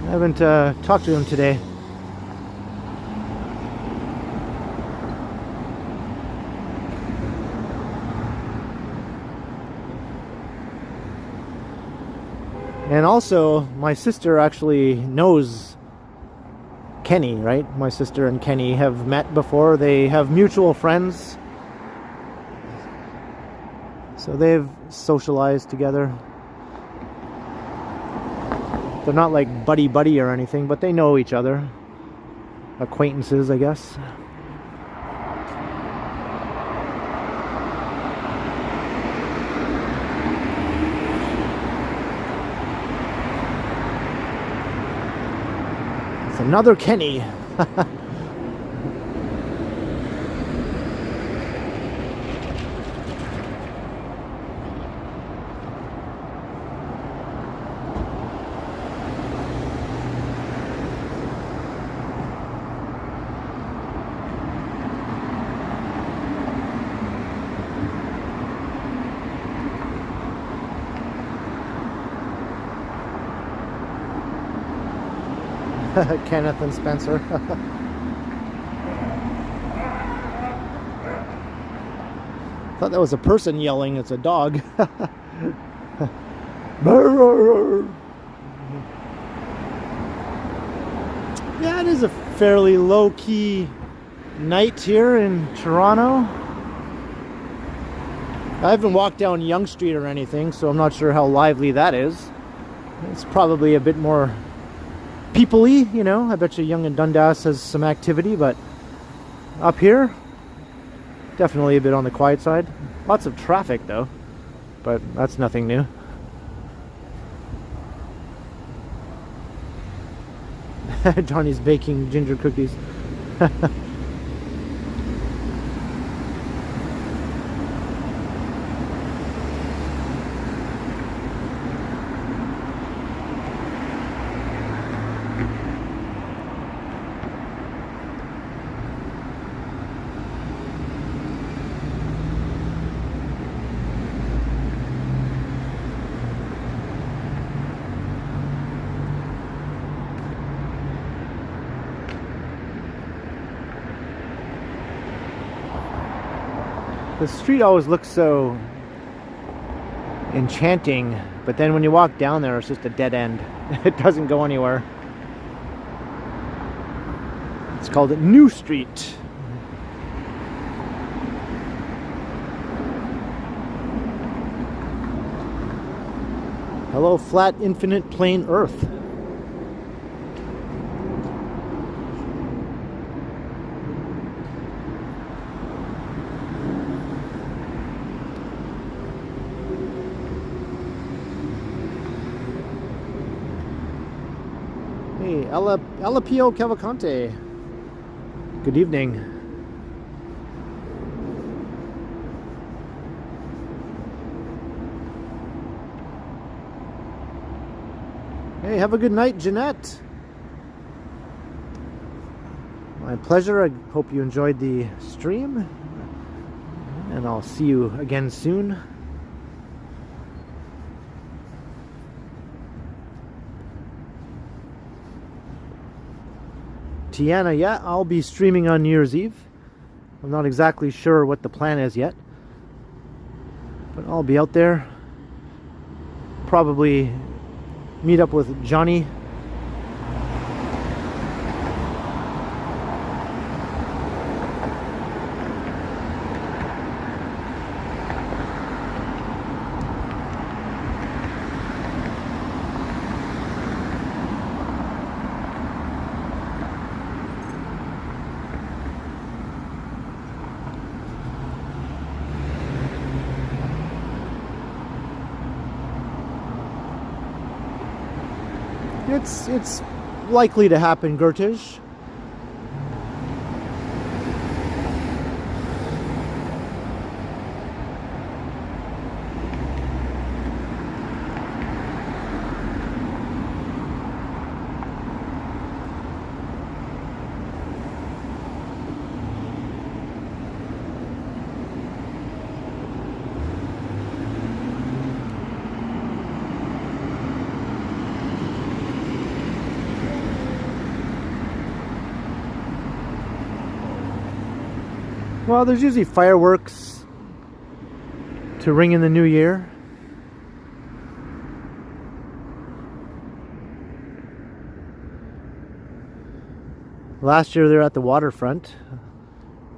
I haven't talked to him today. And also, my sister actually knows Kenny, right? My sister and Kenny have met before. They have mutual friends. So they've socialized together. They're not like buddy-buddy or anything, but they know each other. Acquaintances, I guess. It's another Kenny. Kenneth and Spencer. Thought that was a person yelling. It's a dog. Yeah, it is a fairly low-key night here in Toronto. I haven't walked down Yonge Street or anything, so I'm not sure how lively that is. It's probably a bit more people-y, you know. I bet you Yonge and Dundas has some activity, but up here, definitely a bit on the quiet side. Lots of traffic though, but that's nothing new. Johnny's baking ginger cookies. The street always looks so enchanting, but then when you walk down there, it's just a dead end. It doesn't go anywhere. It's called New Street. Hello, flat, infinite plane Earth. Hey, Alapio Cavalcante. Good evening. Hey, have a good night, Jeanette. My pleasure. I hope you enjoyed the stream. And I'll see you again soon. Tiana, yeah, I'll be streaming on New Year's Eve. I'm not exactly sure what the plan is yet, but I'll be out there. Probably meet up with Johnny. It's likely to happen, Gertish. Well, there's usually fireworks to ring in the new year. Last year they were at the waterfront.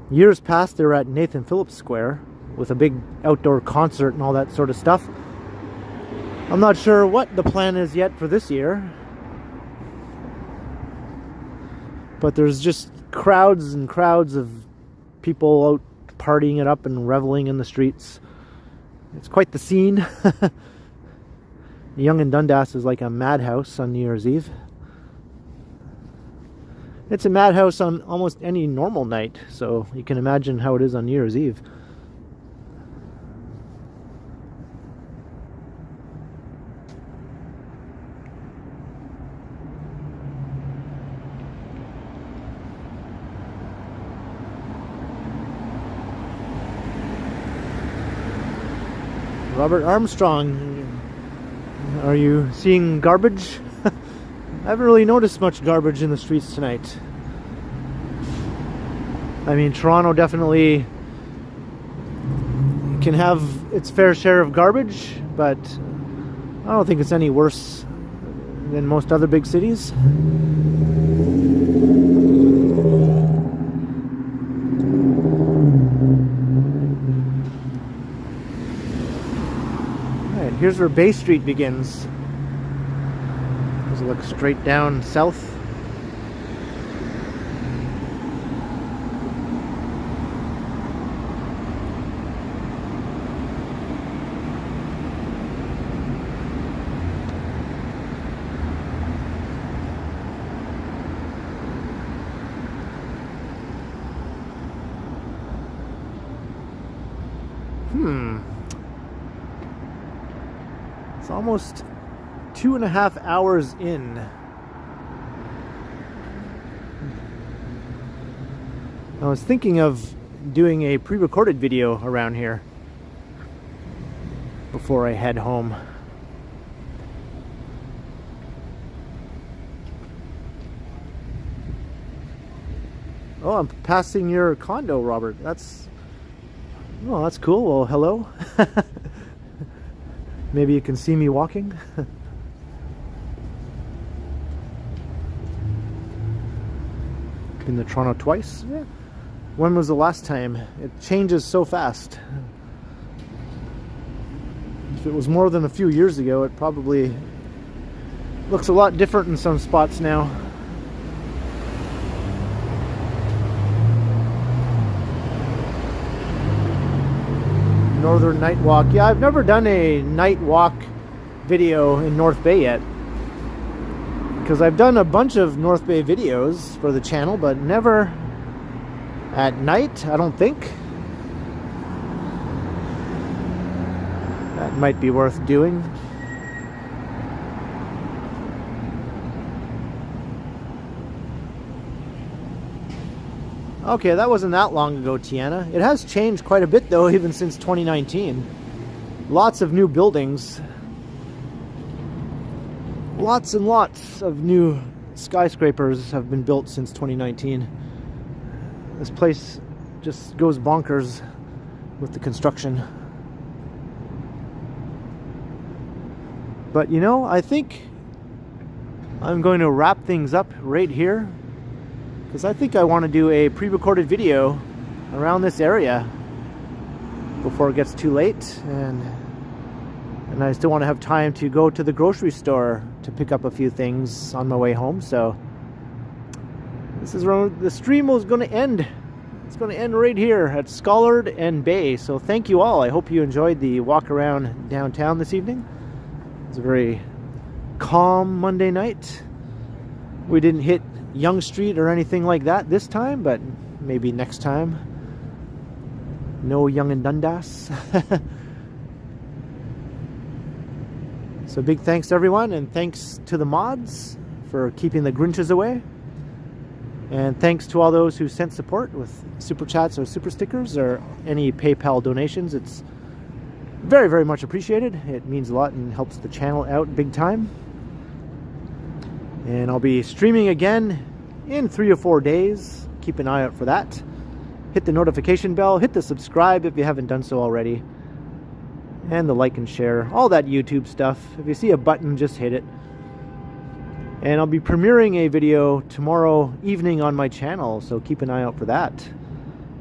Years past they were at Nathan Phillips Square with a big outdoor concert and all that sort of stuff. I'm not sure what the plan is yet for this year, but there's just crowds and crowds of people out partying it up and reveling in the streets. It's quite the scene. Young and Dundas is like a madhouse on New Year's Eve. It's a madhouse on almost any normal night, so you can imagine how it is on New Year's Eve. Robert Armstrong, are you seeing garbage? I haven't really noticed much garbage in the streets tonight. I mean, Toronto definitely can have its fair share of garbage, but I don't think it's any worse than most other big cities. Here's where Bay Street begins. Let's look straight down south. It's almost 2.5 hours in. I was thinking of doing a pre-recorded video around here before I head home. Oh, I'm passing your condo, Robert. That's cool. Well, hello. Maybe you can see me walking. Been to Toronto twice. Yeah. When was the last time? It changes so fast. If it was more than a few years ago, it probably looks a lot different in some spots now. Northern Night Walk. Yeah, I've never done a night walk video in North Bay yet, because I've done a bunch of North Bay videos for the channel, but never at night, I don't think. That might be worth doing. Okay, that wasn't that long ago, Tiana. It has changed quite a bit though, even since 2019. Lots of new buildings. Lots and lots of new skyscrapers have been built since 2019. This place just goes bonkers with the construction. But you know, I think I'm going to wrap things up right here, because I think I want to do a pre-recorded video around this area before it gets too late, and I still want to have time to go to the grocery store to pick up a few things on my way home. So this is where the stream was going to end. It's going to end right here at Scollard and Bay. So thank you all. I hope you enjoyed the walk around downtown this evening. It's a very calm Monday night. We didn't hit Yonge Street or anything like that this time, but maybe next time. No Yonge and Dundas. So big thanks to everyone, and thanks to the mods for keeping the Grinches away. And thanks to all those who sent support with super chats or super stickers or any PayPal donations. It's very, very much appreciated. It means a lot and helps the channel out big time. And I'll be streaming again in 3 or 4 days. Keep an eye out for that. Hit the notification bell, hit the subscribe if you haven't done so already, and the like and share, all that YouTube stuff. If you see a button, just hit it. And I'll be premiering a video tomorrow evening on my channel, so keep an eye out for that.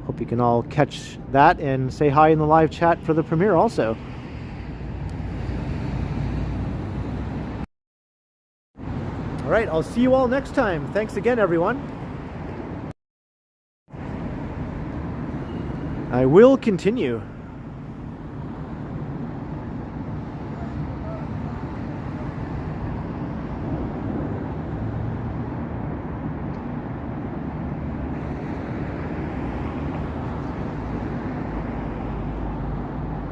Hope you can all catch that and say hi in the live chat for the premiere also. All right, I'll see you all next time. Thanks again, everyone. I will continue.